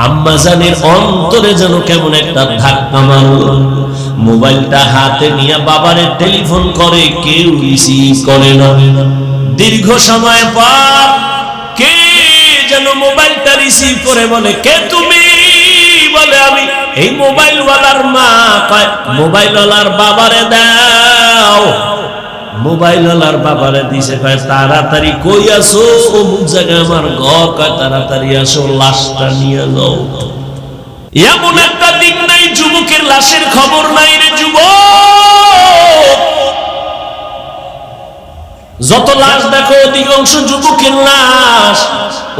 আম্মা জানের অন্তরে যেন কেমন একটা ধাক্কা মারলো। মোবাইলটা হাতে নিয়ে বাবারে টেলিফোন করে, কেউ রিসিভ করে না। দীর্ঘ সময় পর কে যেন মোবাইলটা রিসিভ করে বলে, কে তুমি? বলে আমি। এই মোবাইলওয়ালার মা। কয় মোবাইলওয়ালার বাবারে দাও। মোবাইলওয়ালার বাবারে দিছে, কয় তাড়াতাড়ি কই আসো, অমুক জায়গায় আমার ঘর। কয় তাড়াতাড়ি আসো, লাশটা নিয়ে যাও। এমন একটা দিন নাই যুবকের লাশের খবর নাই রে যুবক। যত লাশ দেখো অধিকাংশ যুবকের লাশ।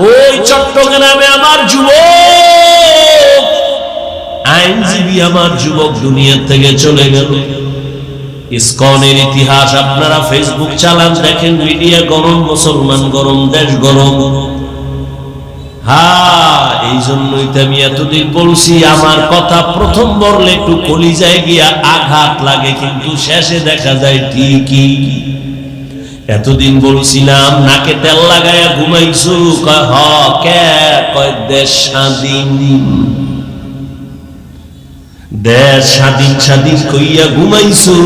ওই চট্টগ্রামে আমার যুবক, আইনজীবী আমার যুবক দুনিয়া থেকে চলে গেল। ইসকনের ইতিহাস আপনারা ফেসবুক চালান, দেখেন, মিডিয়া গরম, মুসলমান গরম, দেশ গরম। হ্যাঁ, এই জন্যই তো আমি এতদিন বলছি, আমার কথা প্রথম বললে একটু কলিজায় গিয়া আঘাত লাগে, কিন্তু শেষে দেখা যায় ঠিকই। এতদিন বলছিলাম নাকে তেল লাগাইয়া ঘুমাইছো। কয় হ। কে? কয় দেশ স্বাধীন, দেশ স্বাধীন স্বাধীন কইয়া ঘুমাইছো।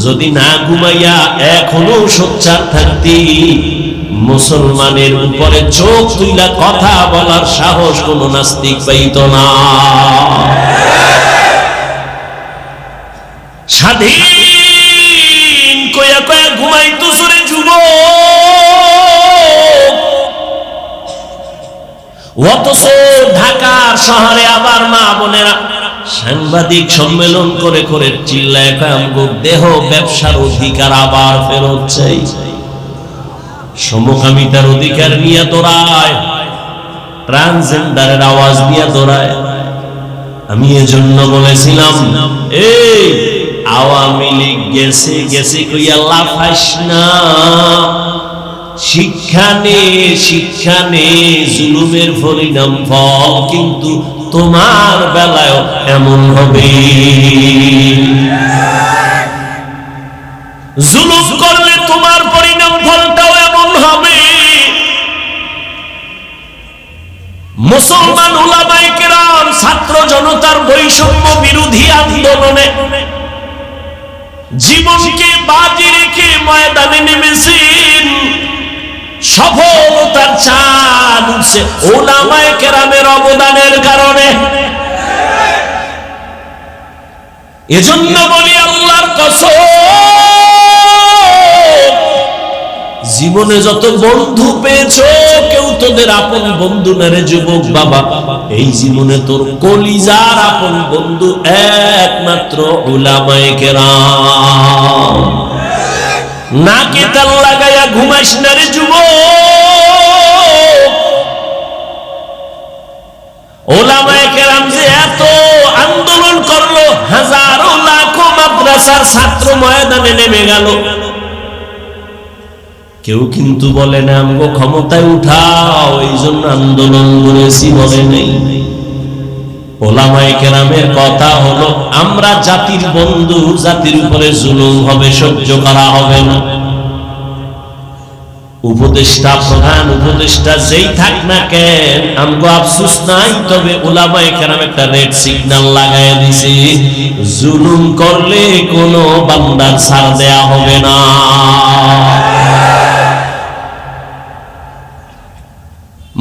যদি না ঘুমাইয়া এখনো সোচ্চার থাকতি, মুসলমানের উপরে চোখ তুইলা কথা বলার সাহস কোন নাস্তিক পাইত না। স্বাধীন কইয়া কইয়া ঘুমাইতো সরে যুবক। অথচ ঢাকার শহরে আবার মা বোনেরা সাংবাদিক সম্মেলন করে করে চিল্লায় আমগো দেহ ব্যবসার অধিকার আবার ফেরত চাই, সমকামিতার অধিকার নিয়ে দৌড়ায়, ট্রান্সজেন্ডারের আওয়াজ নিয়ে দৌড়ায়। আমি এজন্য বলেছিলাম, এই আওয়ামী লীগ গেছে গেছে কইয়া লাফাইস না। শিক্ষা নে, শিক্ষা নে, জুলুমের পরিণাম ফল কিন্তু তোমার বেলায় এমন হবে। জুলুম করলে তোমার পরিণাম ফলটাও এমন হবে। মুসলমান উলামায়ে কেরাম ছাত্র জনতার বৈষম্য বিরোধী আন্দোলনে জীবনকে বাজি রেখে ময়দানে নেমেছেন। সফলতার চাঁদ উঠছে উলামায়ে কেরামের অবদানের কারণে। এজন্য বলি আল্লাহর কসম, জীবনে যত বন্ধু পেয়েছো কেউ তোদের আপন বন্ধু না রে যুবক বাবা। এই জীবনে তোর কলিজার আপন বন্ধু একমাত্র উলামায়ে কেরাম। নাকে তেল লাগাইয়া ঘুমাইস না রে যুবক। উলামায়ে কেরাম যে এত আন্দোলন করলো, হাজারো লাখো মাদ্রাসার ছাত্র ময়দানে নেমে গেল, কেউ কিন্তু বলে না আমগো ক্ষমতায় উঠাও এই জন্য আন্দোলন করেছি, বলে নেই। উলামায়ে কেরামের কথা হলো, আমরা জাতির বন্ধু, জাতির উপরে জুলুম হবে, সহ্য করা হবে না। উপদেষ্টা, প্রধান উপদেষ্টা যেই থাক না কেন, আমগো আফসোস নাই, তবে উলামায়ে কেরাম একটা রেড সিগন্যাল লাগায় দিছে, জুলুম করলে কোনো বান্দার ছাড় দেয়া হবে না।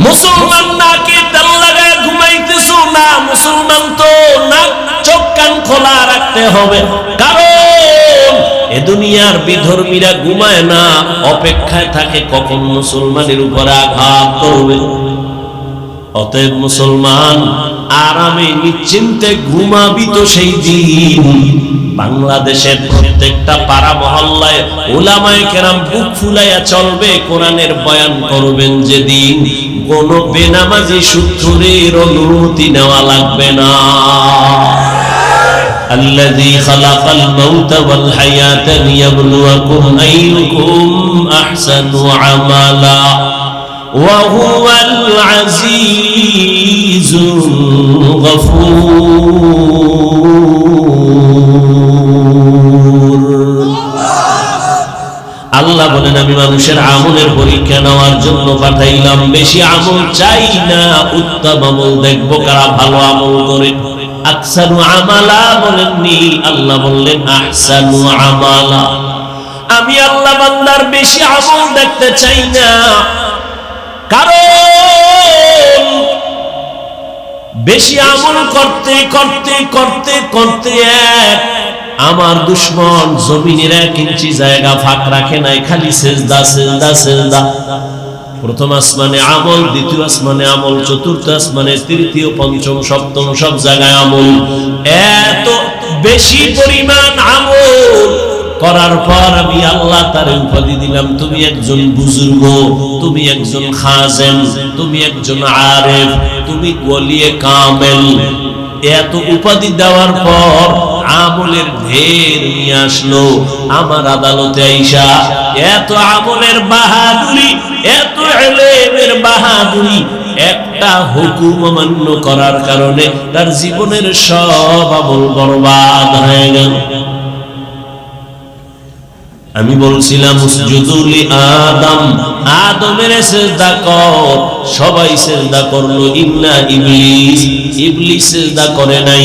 মুসলমান নাকে তেল লাগায় ঘুমাইতেছো না, মুসলমান তো নাক চোখ কান খোলা রাখতে হবে, কারণ এ দুনিয়ার বিধর্মীরা ঘুমায় না, অপেক্ষায় থাকে কখন মুসলমানের উপরে আঘাত করবে। অতএব মুসলমান আরামে নিশ্চিন্তে ঘুমাবি তো সেই দিন। বাংলাদেশের প্রত্যেকটা পাড়া মহল্লায় উলামায়ে কেরাম বুক ফুলাইয়া চলবে, কোরআনের বয়ান করবেন যেদিন, কোন বেনামাজি সূত্রের অনুমতি নেওয়া লাগবে না। الذي خلق الموت والحياة ليبلوكم أيكم أحسن عملا وهو العزيز الغفور। আল্লাহ বলেন, আমি মানুষের আমলের পরীক্ষা নেওয়ার জন্য পাঠাইলাম। বেশি আমল চাই না, উত্তম আমল দেখবো কারা ভালো আমল করে। আকসানু আমালা বলেননি, আল্লাহ বললেন আহসানু আমালা। আমি আল্লাহ বান্দার বেশি আমল দেখতে চাই না, কারণ বেশি আমল করতে করতে করতে করতে আমার দুশ্মন জমিনের 1 ইঞ্চি জায়গা ফাঁক রাখে নাই, খালি সেজদা সেজদা সেজদা। প্রথম আসমানে আমল, দ্বিতীয় আসমানে আমল, চতুর্থ আসমানে, তৃতীয়, পঞ্চম, সপ্তম সব জায়গায় আমল। এত বেশি পরিমাণ আমল করার পর আমি আল্লাহ তার উপাধি দিলাম, তুমি একজন বুজুর্গ, তুমি একজন খাজেম, তুমি একজন আরেফ, তুমি ওলিয়ে কামেল। এত উপাধি দেওয়ার পর আমলের ঢের নিয়ে আসলো আমার আদালতে আইসা। এত আমলের বাহাদুরি, এত ইলমের বাহাদুরি, একটা হুকুম অমান্য করার কারণে তার জীবনের সব আমল বরবাদ হয়ে গেল। আমি বলছিলাম উসজুদু লি আদম, আদমের সিজদা কর, সবাই সিজদা করলো, ইন্না ইবলিস, ইবলিস সিজদা করে নাই,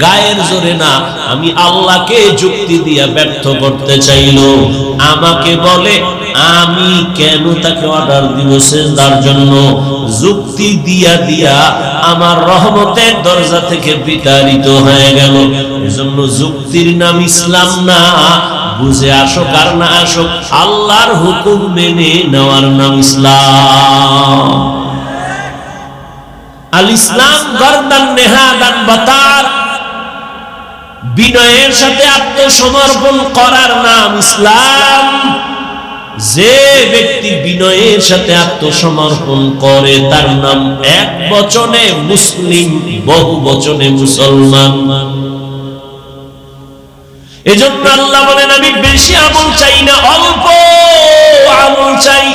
গায়ের জোরে না। আমি আল্লাহকে যুক্তি দিয়া ব্যর্থ করতে চাইলো, আমাকে বলে আমি কেন তাকে অর্ডার দিব সিজদার জন্য। যুক্তি দিয়া দিয়া আমার রহমতের দরজা থেকে বিতাড়িত হয়ে গেল। এজন্য যুক্তির নাম ইসলাম না, বুঝে আসুক আর না আসুক আল্লাহর হুকুম মেনে নেওয়ার নাম ইসলাম। আল ইসলাম গর্দান নেহাদান বাতার, বিনয়ের সাথে আত্মসমর্পণ করার নাম ইসলাম। যে ব্যক্তি বিনয়ের সাথে আত্মসমর্পণ করে তার নাম এক বচনে মুসলিম, বহু বচনে মুসলমান। এজন্য আল্লাহ বলেন আমি বেশি আমল চাই না, অল্প আমল চাই।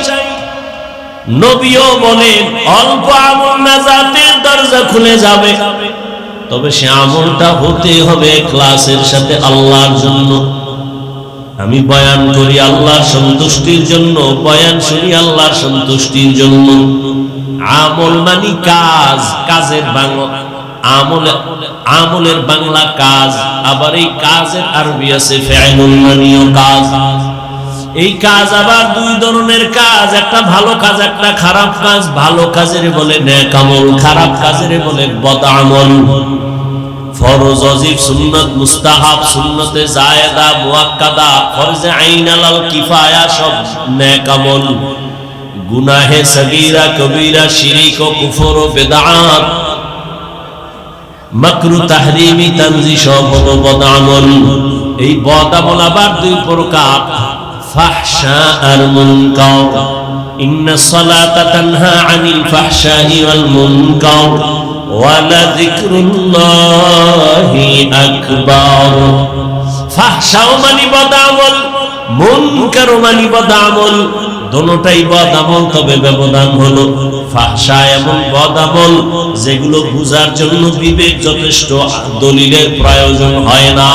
নবীও বলেন অল্প আমল নাজাতের দরজা খুলে যাবে, তবে সে আমলটা হতে হবে ইখলাসের সাথে আল্লাহর জন্য। আমি বয়ান করি আল্লাহর সন্তুষ্টির জন্য, বয়ান শুনি আল্লাহর সন্তুষ্টির জন্য। আমল মানে কাজ, কাজের বাংলা আমলের বাংলা কাজ, আবার এই কাজের আরবি আছে ফিআলুল মানিও কাজ। এই কাজ আবার 2 ধরনের কাজ, একটা ভালো কাজ, একটা খারাপ কাজ। ভালো কাজের বলে নেক আমল, খারাপ কাজের বলে বদ আমল। ফরজ, ওয়াজিব, সুন্নাত, মুস্তাহাব, সুন্নতে জায়েদা, মুআক্কাদা, ফরজে আইন, আলাল কিফায়া সব নেক আমল। গুনাহে সগীরা, কবীরা, শিরক ও কুফর ও বিদআত, মাকরু, তাহরিমি, তানজি সব হলো বদ আমল। এই বদ আমল আবার 2 প্রকার, ফাহশা আর মুনকার। ইন্নাস সালাতা তানহা আনিল ফাহশাই ওয়াল মুনকার ওয়া লাযিকরুল্লাহি আকবার। ফাহশা মানে বদ আমল, মুনকার মানে বদ আমল। দোনোটাই বদ আমল, তবে ব্যবধান হলো ফাহশা এমন বদ আমল যেগুলো বুঝার জন্য বিবেক যথেষ্ট, দলিলের প্রয়োজন হয় না।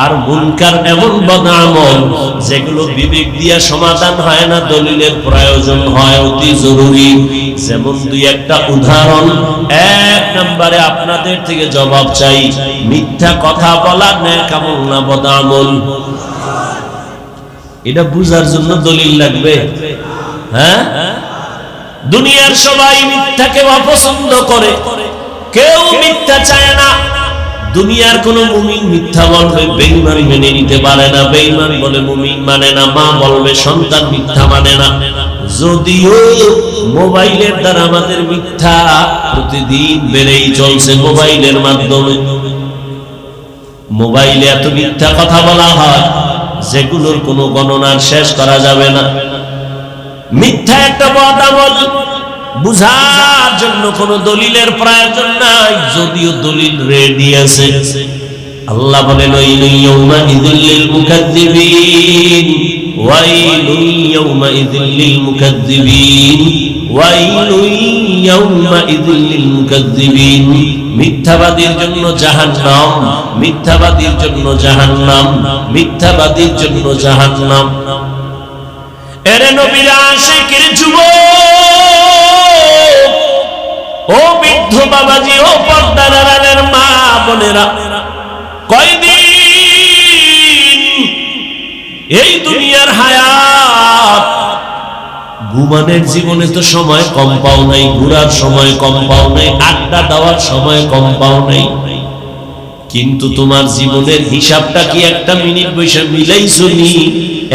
আর মুনকার এমন বদ আমল যেগুলো বিবেক দিয়া সমাধান হয় না, দলিলের প্রয়োজন হয় অতি জরুরি। যেমন 2-1টা উদাহরণ। 1 নম্বরে আপনাদের থেকে জবাব চাই, মিথ্যা কথা বলা নেক আমল না বদ আমল? এটা বুঝার জন্য দলিল লাগবে? হ্যাঁ, দুনিয়ার সবাই মিথ্যাকে অপছন্দ করে, কেউ মিথ্যা চায় না। দুনিয়ার কোন মুমিন মিথ্যা বলবে বেঈমান মেনে নিতে পারে না, বেঈমান বলে মুমিন মানে না, মা বলবে সন্তান মিথ্যা মানে না। যদিও মোবাইলের দ্বারা আমাদের মিথ্যা প্রতিদিন বেড়েই চলছে। মোবাইলের মাধ্যমে মোবাইলে এত মিথ্যা কথা বলা হয় যেগুলোর কোনো গণনার শেষ করা যাবে না। মিথ্যা একটা বদ আমল, বুঝার জন্য কোনো দলিলের প্রয়োজন নাই, যদিও দলিল রেডি আছে। আল্লাহ বলেন ওয়াইলুল ইয়াউমাইযিল লিল মুকাজ্জিবিন, ওয়াইলুল ইয়াউমাইযিল লিল মুকাজ্জিবিন, ওয়াইলুল ইয়াউমাইযিল লিল মুকাজ্জিবিন। মিথ্যাবাদীর জন্য জাহান্নাম, মিথ্যাবাদীর জন্য জাহান্নাম, মিথ্যাবাদীর জন্য জাহান্নাম। এরে নবীর আশিকের যুবক, ও বৃদ্ধ বাবাজি, ও পর্দার আড়ালের মা বোনেরা, কয়দিন এই দুনিয়ার হায়াত। ঘুমানোর জীবনে তো সময় কম পাও নাই, ঘুরার সময় কম পাও নাই, আড্ডা দেওয়ার সময় কম পাও নাই, কিন্তু তোমার জীবনের হিসাবটা কি একটা মিনিট বসে মিলাইছো নি?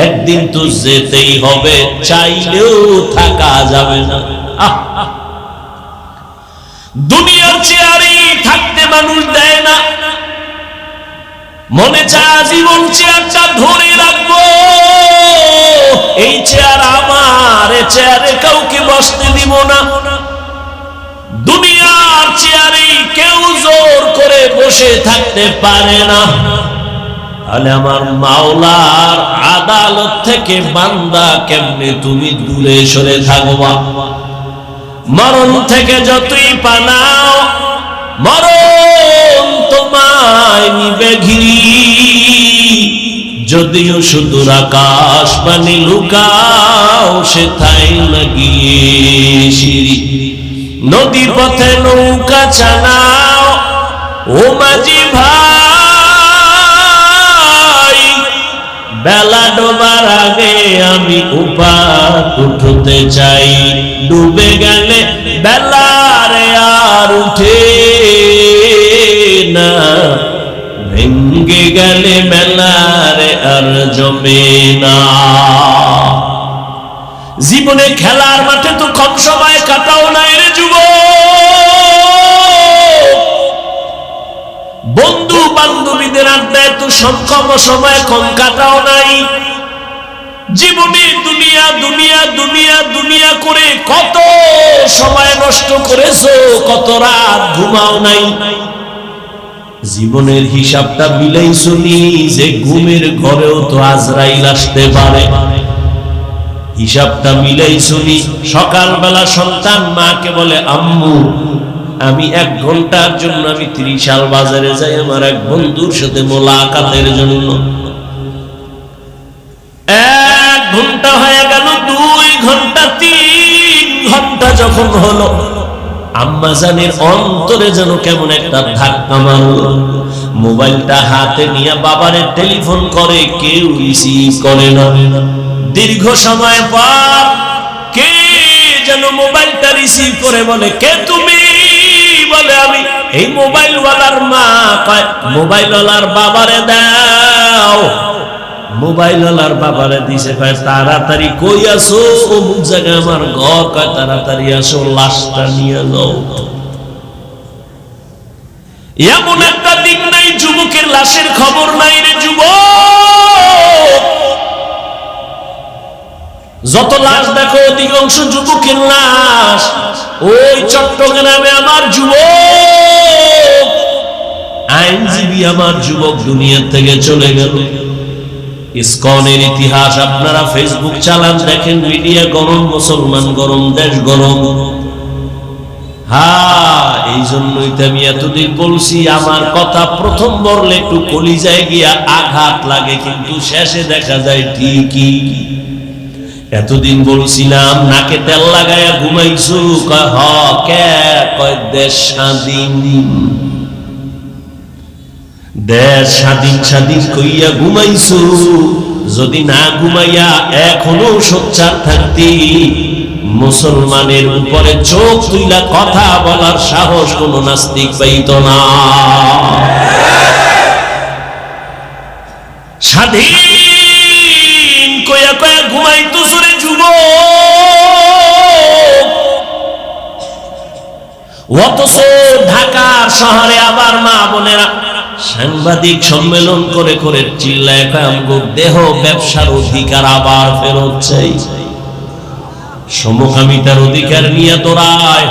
একদিন তো যেতেই হবে, চাইলেও থাকা যাবে না। দুনিয়ার চেয়ারে থাকতে মানুষ দেয় না, মনে চায় জীবন চেয়ারটা ধরে রাখবো, এই চেয়ার আমার, এই চেয়ারে কাউকে বসতে দিব না। দুনিয়ার চেয়ারে কেউ জোর করে বসে থাকতে পারে না। তাহলে আমার মাওলার আদালত থেকে বান্দা কেমনে তুমি দূরে সরে থাকবা? মরণ থেকে যতই পালাও, মরণ তোমায় নিবে ঘিরি। যদিও সুদূর আকাশ পানি লুকাও, সেথায় লাগিয়ে সিঁড়ি। নদী পথে নৌকা চালাও, ও মাঝি ভাই, বেলা ডোবার আগে আমি উপার উঠতে চাই। ডুবে গেলে বেলারে আর উঠে না, ভেঙ্গে গেলে মেলারে আর জমে না। জীবনে খেলার মাঠে তো কম সময় কাটাও নাই রে যুবক, বন্ধু বান্ধবীদের আড্ডায় তো কম সময় কম কাটাও নাই। জীবনে দুনিয়া দুনিয়া দুনিয়া দুনিয়া করে কত সময় নষ্ট করেছো, কত রাত ঘুমাও নাই। জীবনের হিসাবটা মিলাইছো নি যে ঘুমের ঘরেও তো আজরাইল আসতে পারে? হিসাবটা মিলাইছো নি? সকালবেলা সন্তান মাকে বলে, আম্মু আমি 1 ঘন্টার জন্য আমি 30 বাজারে যাই আমার এক বন্ধুর সাথে মোলাকাতের জন্য। 1 ঘন্টা হয়ে গেল, 2 ঘন্টা, 3 ঘন্টা যখন হলো, আম্মা জানের অন্তরে যেন কেমন একটা ধাক্কা মারলো। মোবাইলটা হাতে নিয়ে বাবারে টেলিফোন করে, কেউ রিসিভ করে না। দীর্ঘ সময় পর কে যেন মোবাইলটা রিসিভ করে বলে, কে তুমি? বলে আমি। এই মোবাইলওয়ালার মা কয়, মোবাইলওয়ালার বাবারে দাও। মোবাইলওয়ালার বাবারে দিছে, কয় তাড়াতাড়ি কই আসো? অমুক জায়গায় আমার ঘর। কয় তাড়াতাড়ি আসো, লাশটা নিয়ে যাও। এমন একটা দিন নাই যুবকের লাশের খবর নাই রে যুবক। যত লাশ দেখো অধিকাংশ যুবকের লাশ। ওই চট্টগ্রামে আমার যুবক, আইনজীবী আমার যুবক দুনিয়া থেকে চলে গেল। ইসকনের ইতিহাস আপনারা ফেসবুক চালান, দেখেন, মিডিয়া গরম, মুসলমান গরম, দেশ গরম। হ্যাঁ, এই জন্যই তো আমি এতদিন বলছি, আমার কথা প্রথম বললে একটু কলিজায় গিয়া আঘাত লাগে, কিন্তু শেষে দেখা যায় ঠিকই। এতদিন বলছিলাম নাকে তেল লাগাইয়া ঘুমাইছো, কয় হ, কে? কয় দেশ স্বাধীন, দেশ স্বাধীন স্বাধীন কইয়া ঘুমাইছো। যদি না ঘুমাইয়া এখনো সোচ্চার থাকতি, মুসলমানের উপরে চোখ তুইলা কথা বলার সাহস কোন নাস্তিক পাইত না। স্বাধীন কইয়া কইয়া ঘুমাইতো সুরে যুবক। অথচ ঢাকার শহরে আবার মা বোনেরা সাংবাদিক সম্মেলন করে করে চিল্লায় কয়, আমগো দেহ ব্যবসার অধিকার আবার ফেরত চাই। সমকামিতার অধিকার নিয়ে দৌড়ায়,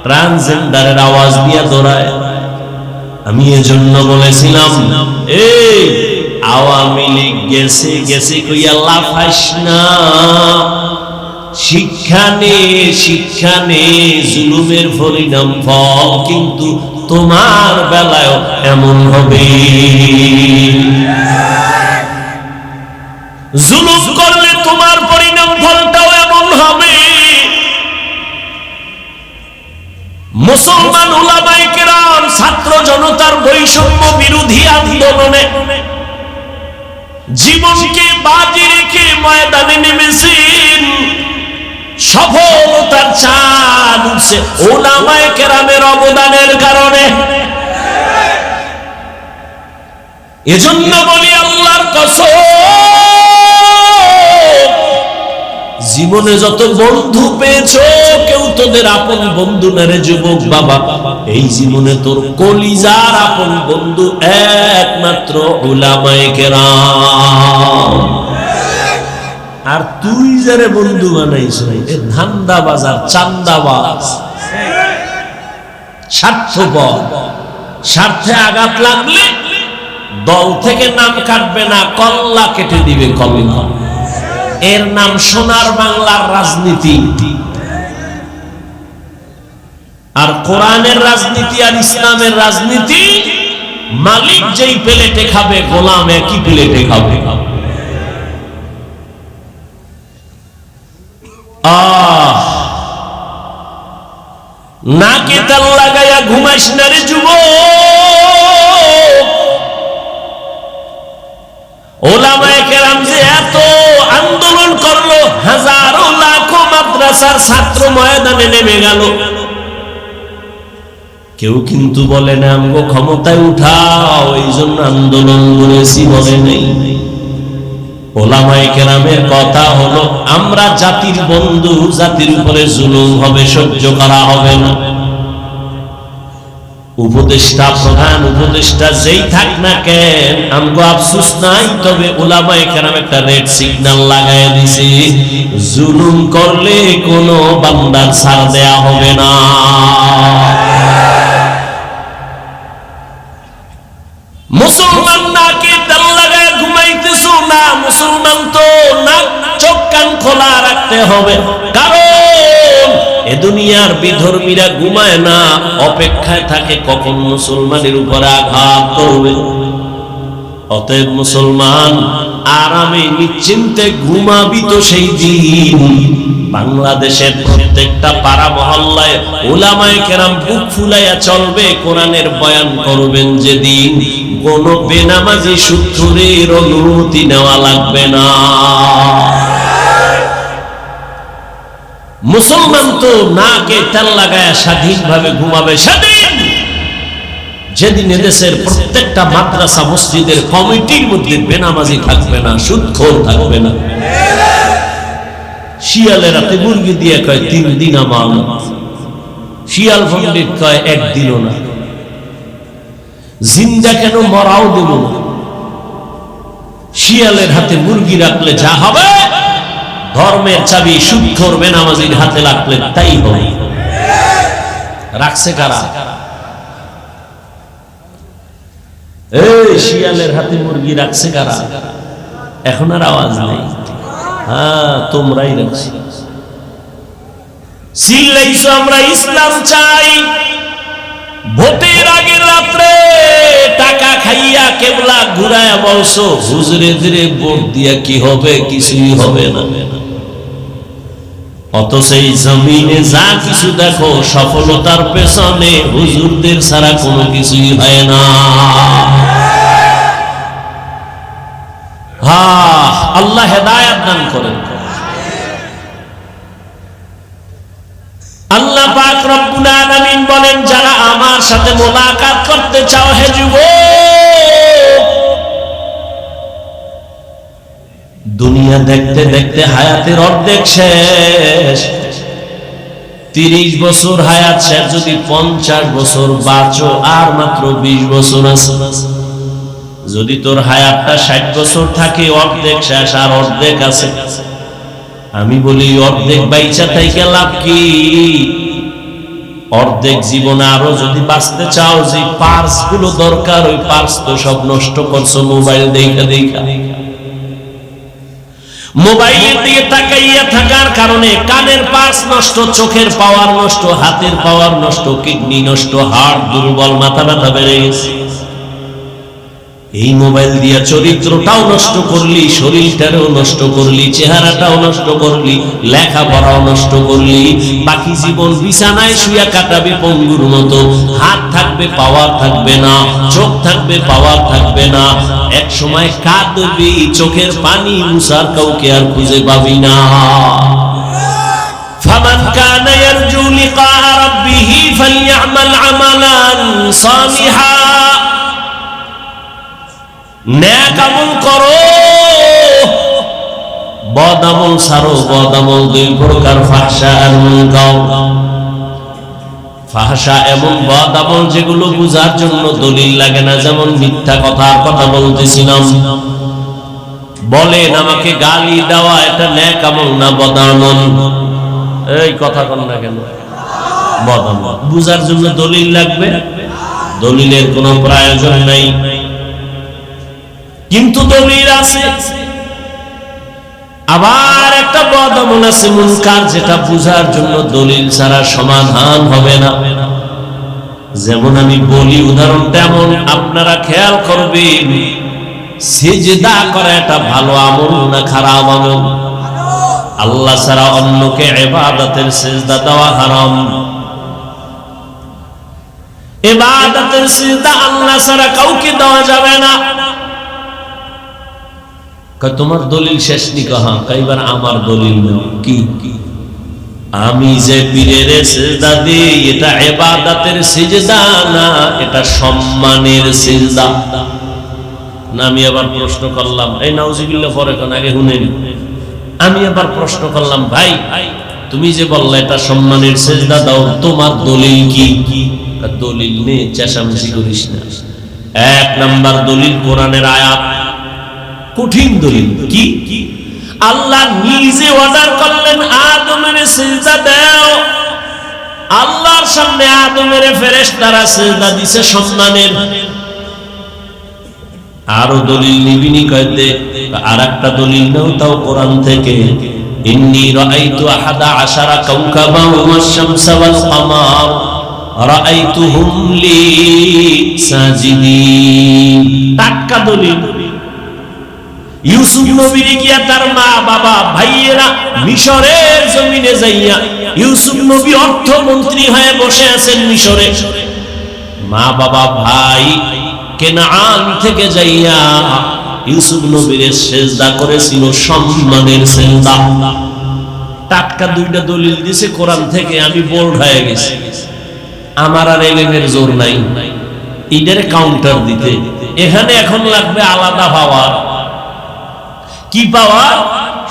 ট্রান্সজেন্ডারের আওয়াজ নিয়ে দৌড়ায়। আমি এজন্য বলেছিলাম, এই আওয়ামী লীগ গেছে গেছে কইয়া লাফাইস না। শিক্ষা নে জুলুমের পরিণাম ফল কিন্তু তোমার বেলায় এমন হবে। জুলুম করলে তোমার পরিণাম ফলটাও এমন হবে। মুসলমান উলামায়ে কেরাম ছাত্র জনতার বৈষম্য বিরোধী আন্দোলনে জীবনকে বাজি রেখে ময়দানে নেমেছেন। সফলতার চাঁদ উঠছে উলামায়ে কেরামের অবদানের কারণে। এজন্য বলি আল্লাহর কসম, জীবনে যত বন্ধু পেয়েছো কেউ তোদের আপন বন্ধু না রে যুবক বাবা। এই জীবনে তোর কলিজার আপন বন্ধু একমাত্র উলামায়ে কেরাম। আর তুই যারে বন্ধু বানাইছ এ ধান্দাবাজ আর চান্দাবাজ, স্বার্থপর। স্বার্থে আঘাত লাগলে দল থেকে নাম কাটবে না, কল্লা কেটে দিবে কল্লা। এর নাম সোনার বাংলার রাজনীতি। আর কোরআনের রাজনীতি আর ইসলামের রাজনীতি, মালিক যেই প্লেটে খাবে গোলাম একই প্লেটে খাবে। নাকে তেল লাগাইয়া ঘুমাইস না রে যুবক। উলামায়ে কেরাম যে এত আন্দোলন করলো, হাজারো লাখো মাদ্রাসার ছাত্র ময়দানে নেমে গেল, কেউ কিন্তু বলে না আমগো ক্ষমতায় উঠাও এই জন্য আন্দোলন করেছি, বলে নেই। উলামায়ে কেরামের কথা হলো আমরা জাতির বন্ধু, জাতির উপরে জুলুম হবে সহ্য করা হবে না। উপদেষ্টা, প্রধান উপদেষ্টা যেই থাক না কেন আমগো আফসোস নাই, তবে উলামায়ে কেরাম একটা রেড সিগন্যাল লাগায় দিছে, জুলুম করলে কোনো বান্দার ছাড় দেয়া হবে না। মুসলমান নাকে তেল লাগায় ঘুমাইতেছো না, মুসলমান তো নাক চোখ কান খোলা রাখতে হবে, কারণ এ দুনিয়ার বিধর্মীরা ঘুমায় না, অপেক্ষায় থাকে কখন মুসলমানের উপরে আঘাত করবে। অতএব মুসলমান আরামে নিশ্চিন্তে ঘুমাবি তো সেই দিন বাংলাদেশের প্রত্যেকটা পাড়া মহল্লায় উলামায়ে কেরাম বুক ফুলাইয়া চলবে, কোরআনের বয়ান করবেন যেদিন কোন বেনামাজি সূত্রের অনুমতি নেওয়া লাগবে না। মুসলমান তো নাকে তেল লাগায় স্বাধীনভাবে ঘুমাবে সেদিন, যেদিন এদেশের প্রত্যেকটা মাদ্রাসা মসজিদের কমিটির মধ্যে বেনামাজি থাকবে না, সুদখোর থাকবে না। শিয়ালের রাতে মুরগি দিয়ে কয় 3 দিন আমানত, শিয়াল পণ্ডিত কয় 1 দিনও না। জিন্দা কেন মরাও দেব না। শিয়ালের হাতে মুরগি রাখলে যা হবে, ধর্মের চাবি সুদখোর বেনামাজির হাতে রাখলে তাই হবে। রাখছে কারা? এই শিয়ালের হাতে মুরগি রাখছে কারা? এখন আর আওয়াজ নেই। হ্যাঁ, তোমরাই রাখছি। চিল্লাইছো আমরা ইসলাম চাই, ভোটের আগের রাত্রে টাকা খাইয়া কেবলা ঘুরায়া বলছো হুজুরে দিরে ভোট দিয়া কি হবে, কিছুই হবে না। অথচ এই জমিনে যা কিছু দেখো সফলতার পেছনে হুজুরদের ছাড়া কোনো কিছুই হয় না। আল্লাহ হেদায়েত দান করেন। আল্লাহ পাক রব্বুল আলামিন বলেন, যারা আমার সাথে মোলাকাত করতে চাও হে যুবক, দুনিয়া দেখতে দেখতে হায়াতের অর্ধেক শেষ। 30 বছর হায়াত শেষ, যদি 50 বছর বাঁচো আর মাত্র 20 বছর আছে। যদি তোর হায়াতটা 60 বছর থাকে, অর্ধেক শেষ আর অর্ধেক আছে। আমি বলি অর্ধেক বাইচা থাইকা লাভ কি? অর্ধেক জীবনে আরো যদি বাঁচতে চাও, যে পার্স গুলো দরকার ওই পার্স তো সব নষ্ট করছো মোবাইল দেখা দেখা। মোবাইলের দিকে তাকাইয়া থাকার কারণে কানের পার্স নষ্ট, চোখের পাওয়ার নষ্ট, হাতের পাওয়ার নষ্ট, কিডনি নষ্ট, হার্ট দুর্বল, মাথা ব্যথা বেড়ে গেছে। এই মোবাইল দিয়া চরিত্রটাও নষ্ট করলি, শরীরটাও নষ্ট করলি, চেহারাটাও নষ্ট করলি, লেখাপড়াও নষ্ট করলি। বাকি জীবন বিছানায় শুয়ে কাটাবি পঙ্গুর মতো। হাত থাকবে, পাওয়ার থাকবে না, চোখ থাকবে, পাওয়ার থাকবে না। এক সময় কাঁদবি, চোখের পানি মুছার কাউকে আর খুঁজে পাবি না। ফামান কানা ইয়ারজু লিকা রাব্বিহি ফালইআমাল আমালান সালিহা। নেক আমল করো, বদ আমল ছাড়ো। বদ আমল দুই প্রকার, ফাহশা আর মুনকার। ফাহশা এমন বদ আমল যেগুলো বুঝার জন্য দলিল লাগে না, যেমন মিথ্যা কথা বলতেছিলাম। বলেন আমাকে গালি দেওয়া এটা নেক আমল না বদ আমল? এই কথা কন না কেন? বদ আমল। বুঝার জন্য দলিল লাগবে, দলিলের কোনো প্রয়োজন নাই, কিন্তু দলিল আছে। আবার একটা বদ আমল আছে মুনকার, যেটা বুঝার জন্য দলিল ছাড়া সমাধান হবে না। যেমন আমি বলি উদাহরণটা এমন, আপনারা খেয়াল করবেন, সিজদা করা এটা ভালো আমল না খারাপ আমল? আল্লাহ ছাড়া অন্যকে ইবাদতের সিজদা দেওয়া হারাম। ইবাদতের সিজদা আল্লাহ ছাড়া কাউকে দেওয়া যাবে না। তোমার দলিল শেষ নি? কহা কইবার আমার দলিল নাও। কি আমি যে পীরের সিজদা দেই এটা ইবাদতের সিজদা না, এটা সম্মানের সিজদা না। আমি আবার প্রশ্ন করলাম, এই নাউজুবিল্লাহ পরে কোন আগে শুনেন। আমি আবার প্রশ্ন করলাম, ভাই তুমি যে বললে এটা সম্মানের সিজদা দাও, তোমার দলিল কি? দলিল নেই, চেঁচামেচি করিস না। এক নাম্বার দলিল কোরআনের আয়াত, কঠিন দলিল। কি? আল্লাহ নিজে অর্ডার করলেন আদমের সিজদা দাও। আল্লাহর সামনে আদমের ফেরেশতারা সিজদা দিছে সম্মানের। আরো দলিল নিবিনি কইতে, আরেকটা দলিল নাও তাও কোরআন থেকে। ইন্নী রাআইতু আহাদা আশারা কাওকাবান ওয়াশ শামসা ওয়াল কামার রাআইতুহুম লি সাজিদিন। টাটকা দলিল। ইউসুফ নবীর গিয়া তার মা বাবা ভাইয়েরা মিশরের জমিনে যাইয়া, ইউসুফ নবী অর্থমন্ত্রী হয়ে বসে আছেন মিশরে। মা বাবা ভাই কেনান থেকে যাইয়া ইউসুফ নবীর সিজদা করেছিল সম্মানের সিজদা। টাটকা দুইটা দলিল দিছে কোরআন থেকে। আমি বোল্ড হয়ে গেছি, আমার আর এলেমের জোর নাই এটারে কাউন্টার দিতে। এখানে এখন লাগবে আলাদা পাওয়ার। কি পাওয়ার?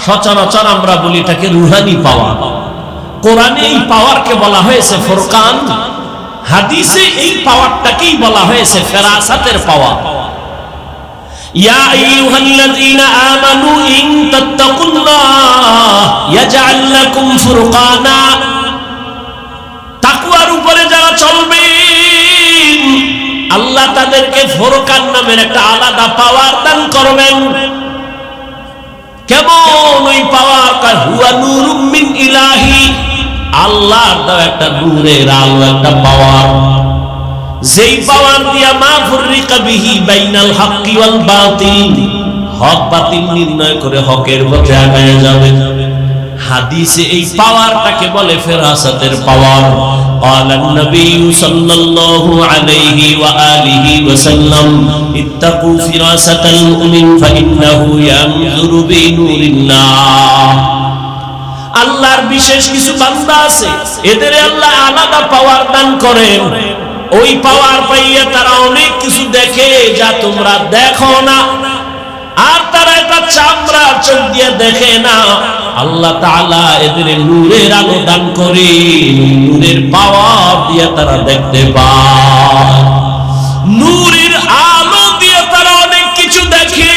সচরাচর আমরা বলি এটাকে রুহানি পাওয়ার। কোরআনে এই পাওয়ারকে বলা হয়েছে ফুরকান, হাদিসে এই পাওয়ারটাকেই বলা হয়েছে ফেরাসাতের পাওয়ার। ইয়া আইয়ুহাল্লাযীনা আমানু ইন তাত্তাকুল্লাহ ইয়াজআল লাকুম ফুরকানা। তাকওয়ার উপরে যারা চলবে আল্লাহ তাদেরকে ফুরকান নামের একটা আলাদা পাওয়ার দান করবেন। কেমন ওই পাওয়ার? হুয়া নূরুম মিন ইলাহি, আল্লাহর দেওয়া একটা নূরের আলো, একটা পাওয়ার। যেই পাওয়ার দিয়া মা ফুররিকা বিহি বাইনাল হাক্কি ওয়াল বাতিল, হক বাতিল নির্ণয় করে হকের পথে আগায় যাবে। হাদিসে এই পাওয়ারটাকে বলে ফেরাসাতের পাওয়ার। قال النبي صلى الله عليه وآله وسلم اتقوا فراسة المؤمن فإنه ينظر بنور الله। আল্লাহর বিশেষ কিছু বান্দা আছে, এদের আল্লাহ আলাদা পাওয়ার দান করেন। ওই পাওয়ার পাইয়া তারা অনেক কিছু দেখে যা তোমরা দেখো না। আর তারা এটা চামড়ার চোখ দিয়ে দেখে না। আল্লাহ তাআলা এদের নূরের আলো দান করে, নূরের পাওয়ার দিয়ে তারা দেখতে পায়। নূরের আলো দিয়ে তারা অনেক কিছু দেখে।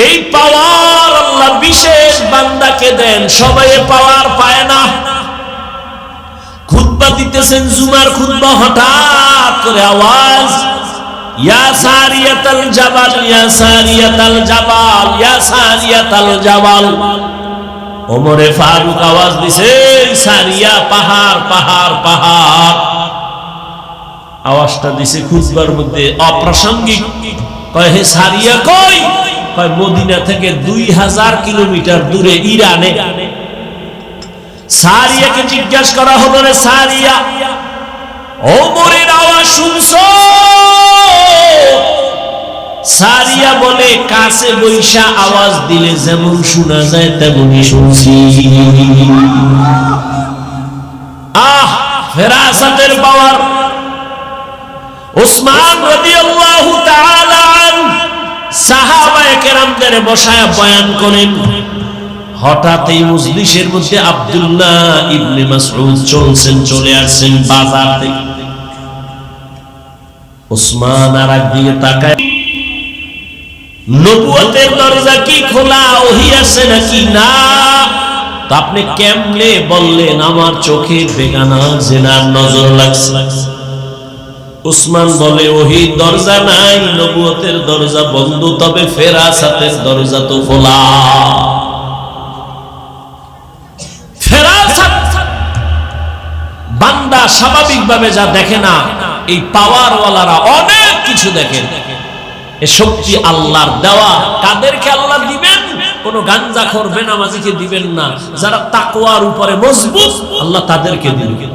এই পাওয়ার আল্লাহ বিশেষ বান্দাকে দেন, সবাই পাওয়ার পায় না। খুতবা দিতেছেন, জুমার খুতবা, হঠাৎ করে আওয়াজ, ইয়া সারিয়াতাল জাবাল, ইয়া সারিয়াতাল জাবাল, ইয়া সারিয়াতাল জাবাল। ওমরে ফারুক আওয়াজ দিছে, সারিয়া পাহাড়, পাহাড়, পাহাড়। আওয়াজটা দিছে খুতবার মধ্যে অপ্রাসঙ্গিক। কয় হে সারিয়া কই? কয় মদিনা থেকে 2000 কিলোমিটার দূরে ইরানে। সারিয়াকে জিজ্ঞাসা করা হলো, রে সারিয়া, ওমরের আওয়াজ শুনছো? সারিয়া বলে, কাছে বৈশা আওয়াজ দিলে যেমন শোনা যায় তেমনই শুনছি। ফেরাসাতের পাওয়ার। উসমান রাদিয়াল্লাহু তাআলা আনহু সাহাবায়ে কেরামদের বসায়া বয়ান করেন। হঠাৎ এই মজলিসের মধ্যে আব্দুল্লাহ ইবনে মাসউদ চলে আসছেন বাজার থেকে। উসমান আর একদিকে তাকায়, নবুয়তের দরজা কি খোলা, ওহী আছে নাকি? না। তো আপনি কেমনে বললেন আমার চোখে বেগানা জিনার নজর লাগছে? উসমান বলে, ওহী দরজা নাই, নবুয়তের দরজা বন্ধ, তবে ফেরাসাতের দরজা তো খোলা। ফেরাসাত বান্দা স্বাভাবিকভাবে যা দেখে না, এই পাওয়ারওয়ালারা অনেক কিছু দেখেন। এ শক্তি আল্লাহর দেওয়া। কাদেরকে আল্লাহ দিবেন? কোন গাঞ্জাখোর বেনামাজিকে দিবেন না। যারা তাকওয়ার উপরে মজবুত, আল্লাহ তাদেরকে দিবেন।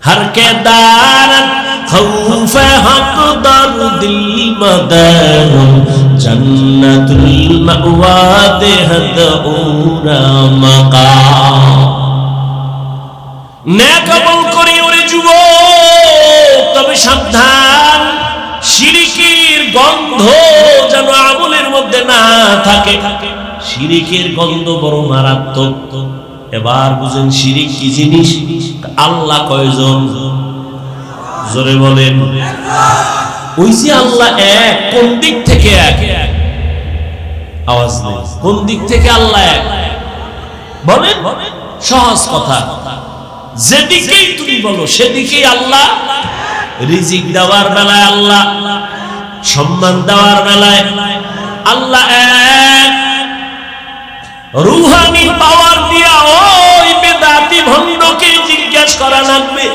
हर के दारत खौफ हक दर दिल मदर जन्नतुल मअवा देहद उरा मकाम। नेक আমল করি ওরে যুবক, তবে সাবধান, শিরকের গন্ধ যেন আমলের মধ্যে না থাকে। শিরকের গন্ধ বড় মারাত্মক। এবার বুঝেন শিরিক কি জিনিস? আল্লাহ কয়জন? জোরে বলেন। ওই যে আল্লাহ এক, কোন দিক থেকে এক? আওয়াজ নেই। কোন দিক থেকে আল্লাহ এক বলেন? সহজ কথা, যেদিকেই তুমি বলো সেদিকেই আল্লাহ। রিজিক দেওয়ার বেলায় আল্লাহ, সম্মান দেওয়ার বেলায় আল্লাহ এক। রুহানি পাওয়ার দিয়া ওই বেদাতি ভণ্ডকে জিজ্ঞাসা করা লাগবে,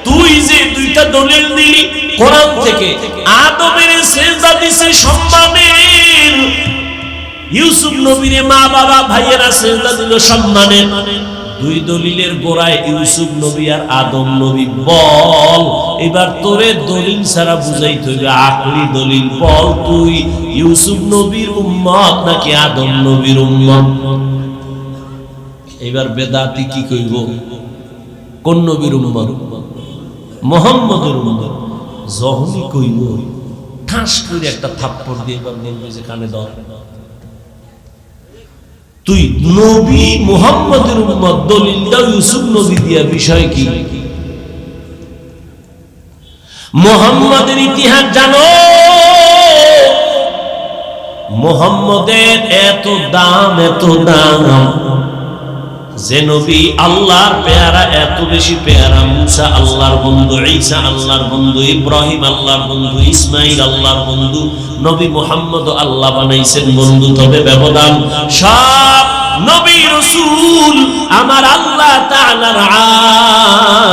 তুই যে দুইটা দলিল দিলি কোরআন থেকে, আদমের সেজদা দিছে সম্মানের, ইউসুফ নবীর মা বাবা ভাইয়েরা সেজদা দিল সম্মানের, দুই দলিলের গোড়ায় ইউসুফ নবী আর আদম নবী। বল এবার তোরে দলিল ছাড়া বুঝাইতে হইবে, আকলি দলিল বল, তুই ইউসুফ নবীর উম্মত নাকি আদম নবীর উম্মত? এবার বেদাতি কি কইব? কোন নবীর উম্মত? মুহাম্মদের উম্মত। যখনই কইব ঠাস করে একটা থাপ্পড় দিয়ে এবার বলবে যে কানে ধর, তুই নবী মুহাম্মদের উম্মত, দলিল দাও ইউসুফ নবী দিয়া। বিষয় কি? মুহাম্মদের ইতিহাস জানো? মুহাম্মদের এত দাম, এত দাম যে নবী আল্লাহর পেয়ারা, এত বেশি পেয়ারা। মুসা আল্লাহর বন্ধু, ঈসা আল্লাহর বন্ধু, ইব্রাহিম আল্লাহর বন্ধু, ইসমাইল আল্লাহর বন্ধু, নবী মুহাম্মদ আল্লাহ বানাইছেন বন্ধু। তবে ব্যবধান, সব নবী রাসূল আমার আল্লাহ তাআলার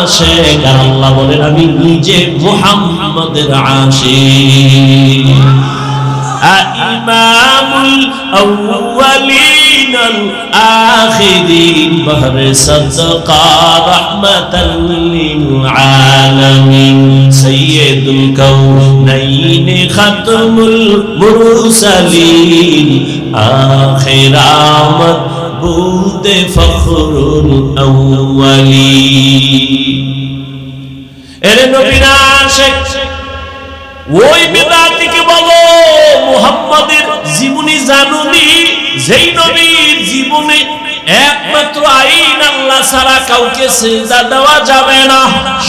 আশিক। আল্লাহ বলেন আমি নিজে মুহাম্মদের আশিক। ইমামুল আউয়ালিন আল আখিরিন বাহরে সাদকা রাহমাতাল লিল আলামিন সাইয়্যিদুল কাউনাইন খাতমুল মুরসালিন আখিরামত বুদে ফখরুল আউয়ালিন। এর নবীর আশিক ওই বেদাতিকে বলো, মুহাম্মাদের জীবনী জানুনি? যেই নবীর জীবনে একমাত্র আইন আল্লাহ ছাড়া কাউকে সিজদা দেওয়া যাবে না।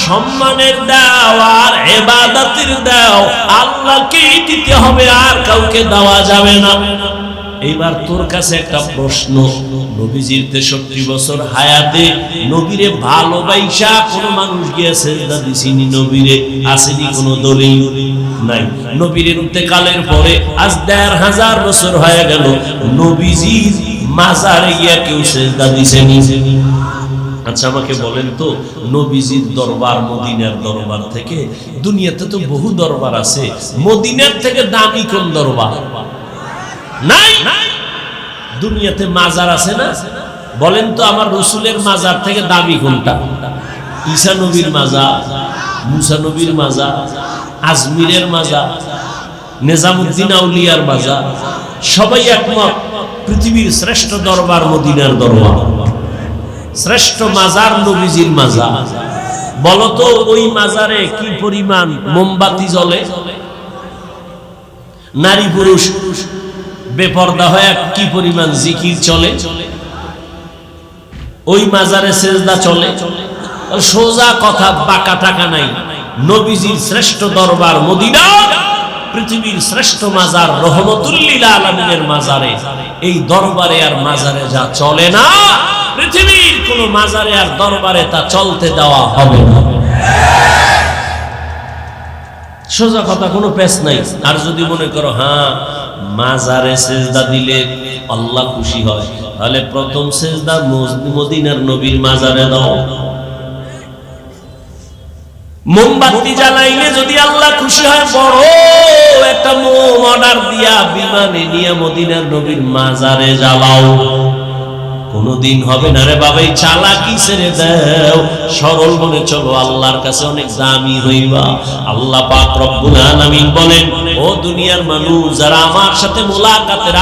সম্মানের দাও আর ইবাদতের দাও আল্লাহকেই দিতে হবে, আর কাউকে দেওয়া যাবে না। এইবার তোর কাছে একটা প্রশ্ন, নবীজির 63 বছর হায়াতে নবীরে ভালোবাসা কোন মানুষ গিয়ে সিজদা দিছিনি? নবীরে আসেনি কোনো দলিল? নাই। নবীর ইন্তেকালের পরে আজ 1500 বছর হয়ে গেল, নবীজির মাজারে গিয়া কেউ সিজদা দিছেনি? আচ্ছা আমাকে বলেন তো, নবীজির দরবার মদিনার দরবার থেকে, দুনিয়াতে তো বহু দরবার আছে, মদিনার থেকে দামি কোন দরবার? নাই। দুনিয়াতে মাজার আছে না? বলেন তো আমার রসুলের মাজার থেকে দামি কোনটা? ঈসা নবীর মাজার, মুসা নবীর মাজার, আজমিরের মাজার, নিজামুদ্দিন আউলিয়ার মাজার, সবাই একমত পৃথিবীর শ্রেষ্ঠ দরবার মদিনার দরবার, শ্রেষ্ঠ মাজার নবীজির মাজার। বলতো ওই মাজারে কি পরিমাণ মোমবাতি জ্বলে, নারী পুরুষ বেপরদা হয়ে কি পরিমাণ জিকির চলে, ওই মাজারে সেজদা চলে। সোজা কথা, বাঁকা টাকা নাই। নবীজির শ্রেষ্ঠ দরবার মদিনা, পৃথিবীর শ্রেষ্ঠ মাজার রহমতুল লিল আলামিনের মাজারে, এই দরবারে আর মাজারে যা চলে না, পৃথিবীর কোন মাজারে আর দরবারে তা চলতে দেওয়া হবে না। সোজা কথা, কোনো পেশ নাই। আর যদি মনে করো হ্যাঁ মাজারে সেজদা দিলে আল্লাহ খুশি হয়, তাহলে প্রথম সেজদা মদিনার নবীর মাজারে দাও। মোমবাতি জ্বালাইলে যদি আল্লাহ খুশি হয়, বড় একটা মোম অর্ডার দিয়া বিমানে নিয়ে মদিনার নবীর মাজারে জ্বালাও। কোনদিন হবে না রে বাবা, এই চালাকি ছেড়ে দাও, সরল মনে চলো, আল্লাহর কাছে অনেক দামি হইবা। আল্লাহ পাক রব্বুল আলামিন বলেন, ও দুনিয়ার মানুষ যারা আমার সাথে মুলাকাতের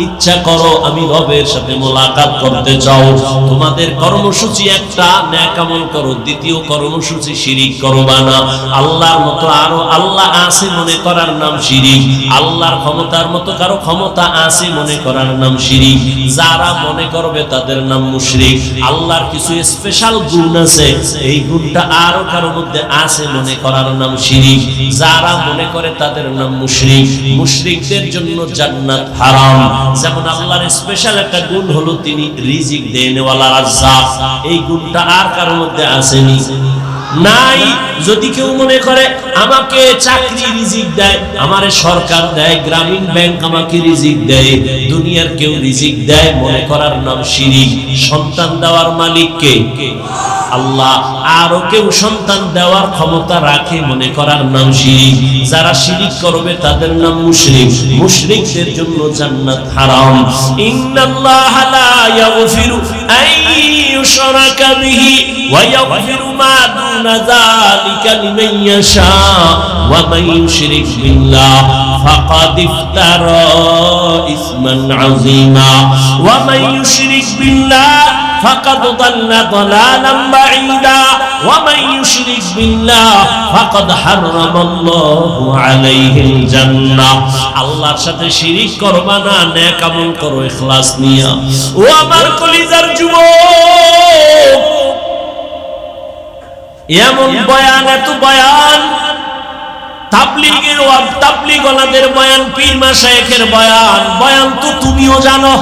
ইচ্ছা করো, আমি রবের সাথে মুলাকাত করতে চাও, তোমাদের কর্মসূচি একটা, নেক আমল করো। দ্বিতীয় কর্মসূচি শিরিক করবা না। আল্লাহর মতো আরো আল্লাহ আছে মনে করার নাম শিরিক। আল্লাহর ক্ষমতার মতো কারো ক্ষমতা আছে মনে করার নাম শিরিক। যারা মনে করবে তাদের নাম মুশরিক। আল্লাহর কিছু স্পেশাল গুণ আছে, এই গুণটা আরো কারো মধ্যে আছে মনে করার নাম শিরিক। যারা মনে করে তাদের নাম মুশরিক। মুশরিকদের জন্য জান্নাত হারাম। যেমন আল্লাহর স্পেশাল একটা গুণ হলো তিনি রিজিক দেনওয়ালা রাজ্জাক, এই গুণটা আর কারো মধ্যে আসেনি, নাই। যদি কেউ মনে করে আমাকে চাকরি রিজিক দেয়, আমারে সরকার দেয়, গ্রামীণ ব্যাংক আমাকে রিজিক দেয়, দুনিয়ার কেউ রিজিক দেয়, মনে করার নাম শিরিক। সন্তান দেওয়ার মালিক কে? আল্লাহ। আরো কেউ সন্তান দেওয়ার ক্ষমতা রাখে মনে করার নাম শিরিক। যারা শিরিক করবে তাদের নাম মুশরিক। মুশরিকদের জন্য জান্নাত হারাম। ইন্নাল্লাহা লা ইয়াগফিরু আন ইউশরাকা বিহি ওয়া ইয়াগফিরু মা দুনা যালিকা লিমান ইয়াশা ওয়া মান ইউশরিক বিল্লাহ ফাকাদ ইফতারা ইসমান আযীমা ওয়া মান ইউশরিক বিল্লাহ ফাকাদ দাল্লা দালালান বাঈদা ওয়া মান ইউশরিক বিল্লাহ ফাকাদ হারামাল্লাহু আলাইহিল জান্নাহ। আল্লাহর সাথে শিরিক করবা না, নেক আমল করো ইখলাস নিয়া। ও আমার কলিজার যুবক, এমন বয়ান, এত বয়ান, তাবলীগের তাবলীগওয়ালাদের বয়ান, পীর মাশায়েখের বয়ান, বয়ান তো তুমিও জানো।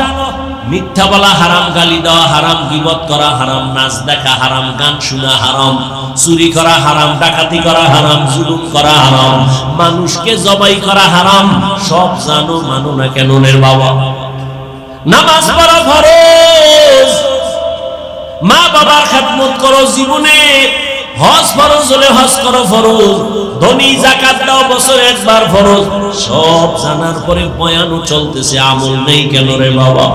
মিথ্যা বলা হারাম, গালি দেওয়া হারাম, গীবত করা হারাম, নাচ দেখা হারাম, গান শোনা হারাম, চুরি করা হারাম, ডাকাতি করা হারাম, জুলুম করা হারাম, মানুষকে জবাই করা হারাম। সব জানো, মানো না কেন রে বাবা? নামাজ পড়া ফরজ, মা বাবার খেদমত করো জীবনে, হজ ফরজ হলে হজ করো ফরজ, ধনী যাকাত দাও বছরে একবার ফরজ। সব জানার পরে বয়ানও চলতেছে, আমল নেই কেন রে বাবা?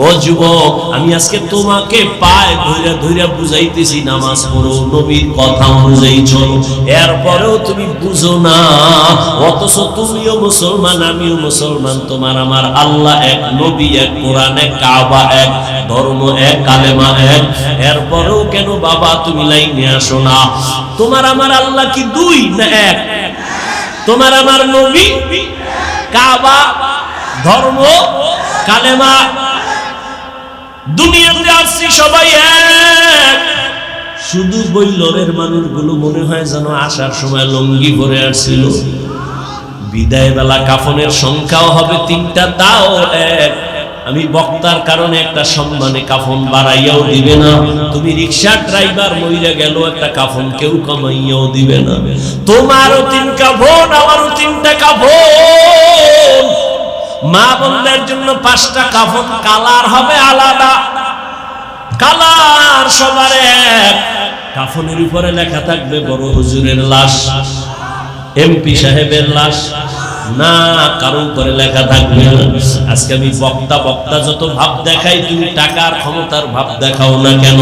ও যুবক, আমি আজকে তোমাকে পায় ধইরা ধইরা বুঝাইতেছি নামাজ পড়ো, নবীর কথা অনুযায়ী চলো, এরপরেও তুমি বুঝো না। অথচ তুমিও মুসলমান, আমিও মুসলমান, তোমার আমার আল্লাহ এক, নবী এক, কোরআন এক, কাবা এক, ধর্ম এক, কালেমা এক, এরপরেও কেন বাবা তুমি লাইনে আসো না? তোমার আমার আল্লাহ কি দুই না এক? তোমার আমার নবী, কাবা, ধর্ম, কালেমা, দুনিয়াতে আসছি সবাই এক। শুধু বৈলরের মানুষগুলো মনে হয় যেন আসার সময় লঙ্গি পরে আসছিল, বিদায় বেলা কাফনের সংখ্যাও হবে 3টা, তাও এক। আমি বক্তার কারণে একটা সম্মানে কাফন বাড়াইয়াও দিবে না। তুমি রিকশা ড্রাইভার মইরা গেল, একটা কাফন কেউ কমাইয়াও দিবে না। তোমারও 3 কাফন, আমারও 3টা কাফন। মা বোনদের জন্য 5টা কাফন, কালার হবে আলাদা। কালার সবার এক। কাফনের উপরে লেখা থাকবে বড় হুজুরের লাশ, এমপি সাহেবের লাশ, না কারো উপরে লেখা থাকবে না। আজকে আমি বক্তা যত ভাব দেখাই, তুমি টাকার ক্ষমতার ভাব দেখাও না কেন,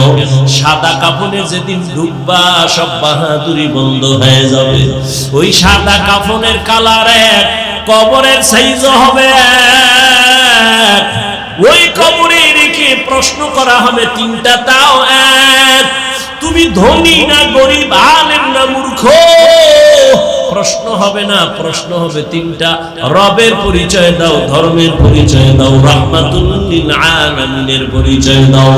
সাদা কাফনে যেদিন ঢুকবা সব বাহাদুরি বন্ধ হয়ে যাবে। ওই সাদা কাফনের কালার এক, কবরের সাইজ হবে এক। ওই কবরে রেখে প্রশ্ন করা হবে তিনটা, তাও এক। তুমি ধনী না গরিব, আলেম না মূর্খ, প্রশ্ন হবে না, প্রশ্ন হবে তিনটা। রবের পরিচয় দাও, ধর্মের পরিচয় দাও, রাহমাতুল লিল আলামিনের পরিচয় দাও।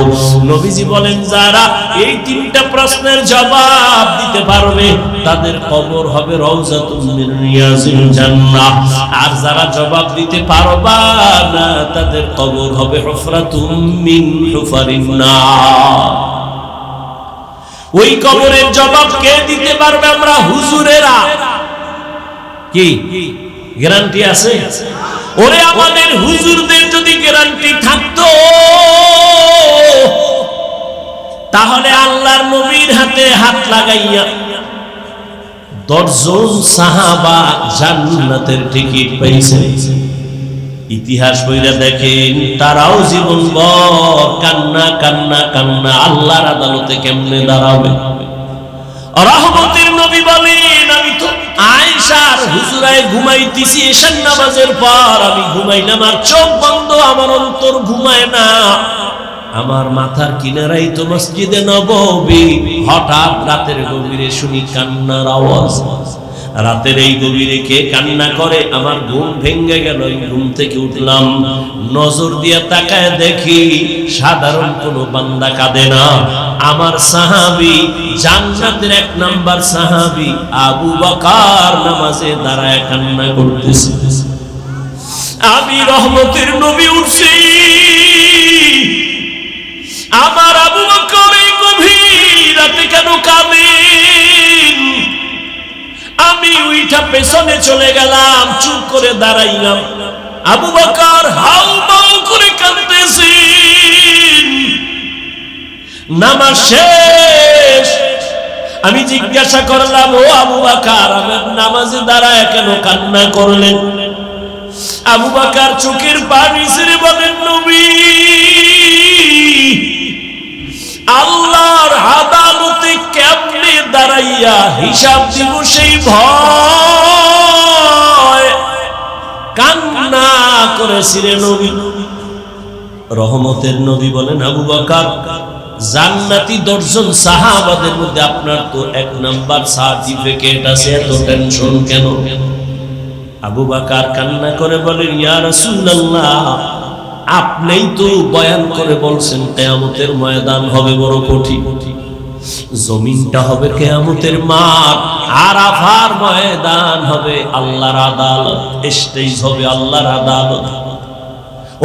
নবীজি বলেন যারা এই তিনটা প্রশ্নের জবাব দিতে পারবে তাদের কবর হবে রাউযাতুম মিন রিয়াজিল জান্নাহ। আর যারা জবাব দিতে পারবা না তাদের কবর হবে হুফরাতুম মিন হুফারিন নার। ওই কবরের জবাব কে দিতে পারবে? আমরা হুজুরেরা। কি গ্যারান্টি আছে? ওরে আমাদের হুজুরদের যদি গ্যারান্টি থাকতো তাহলে আল্লাহর নবীর হাতে হাত লাগাইয়া 10 জন সাহাবা জান্নাতের টিকিট পাইছে। ইতিহাস বইরা দেখেন, তারাও জীবনভর কান্না কান্না কান্না, আল্লাহর আদালতে কেমনে দাঁড়াবে। রহমতের নবী বলেন, আমি তো আয়েশার হুজরায় ঘুমাইতেছি, এশার নামাজের পর আমি ঘুমাইলাম, আর চোখ বন্ধ, আমার অন্তর ঘুমায় না। আমার মাথার কিনারাই তো মসজিদে নববী। হঠাৎ রাতের গভীরে শুনি কান্নার আওয়াজ। রাতের এই গভীরে কে কান্না করে? আমার ঘুম ভেঙে গেল। ঘুম থেকে উঠলাম, নজর দিয়ে তাকায় দেখি সাধারণ কোনো বান্দা কাঁদে না, আমার সাহাবী, জান্নাতের 1 নাম্বার সাহাবী আবু বকর নামাজে দাঁড়ায় কান্না করতেছে। আমি রহমতের নবী উঠছি, আমার আবু বকর এই গভীর রাতে কেন কাঁদেন? আমি উইঠা পেছনে চলে গেলাম, চুপ করে দাঁড়াইলাম। আবু বকর হাউমাউ করে কাঁদতেছেন। নামাজ শেষ, আমি জিজ্ঞাসা করলাম, ও আবু বকর, আমার নামাজে দাঁড়ায় কেন কান্না করলেন? আবু বকর চোখের পানি ছেড়ে বলেন, নবী, আল্লাহর আদালতে কেমনে দাঁড়াইয়া হিসাব দিব সেই ভয় কান্না করেছিলেন নবী। রহমতের নবী বলেন, আবু বকর, জান্নাতি 10 জন সাহাবাদের মধ্যে আপনার তো 1 নাম্বার সার্টিফিকেট আছে, এত টেনশন কেন? আবু বকর কান্না করে বলেন, ইয়া রাসূলুল্লাহ, আপনিই তো বয়ান করে বলছেন কিয়ামতের ময়দান হবে বড় কঠিন, জমিনটা হবে কিয়ামতের মাঠ, আরাফার ময়দান হবে আল্লাহর আদালত, স্টেজ হবে আল্লাহর আদালত।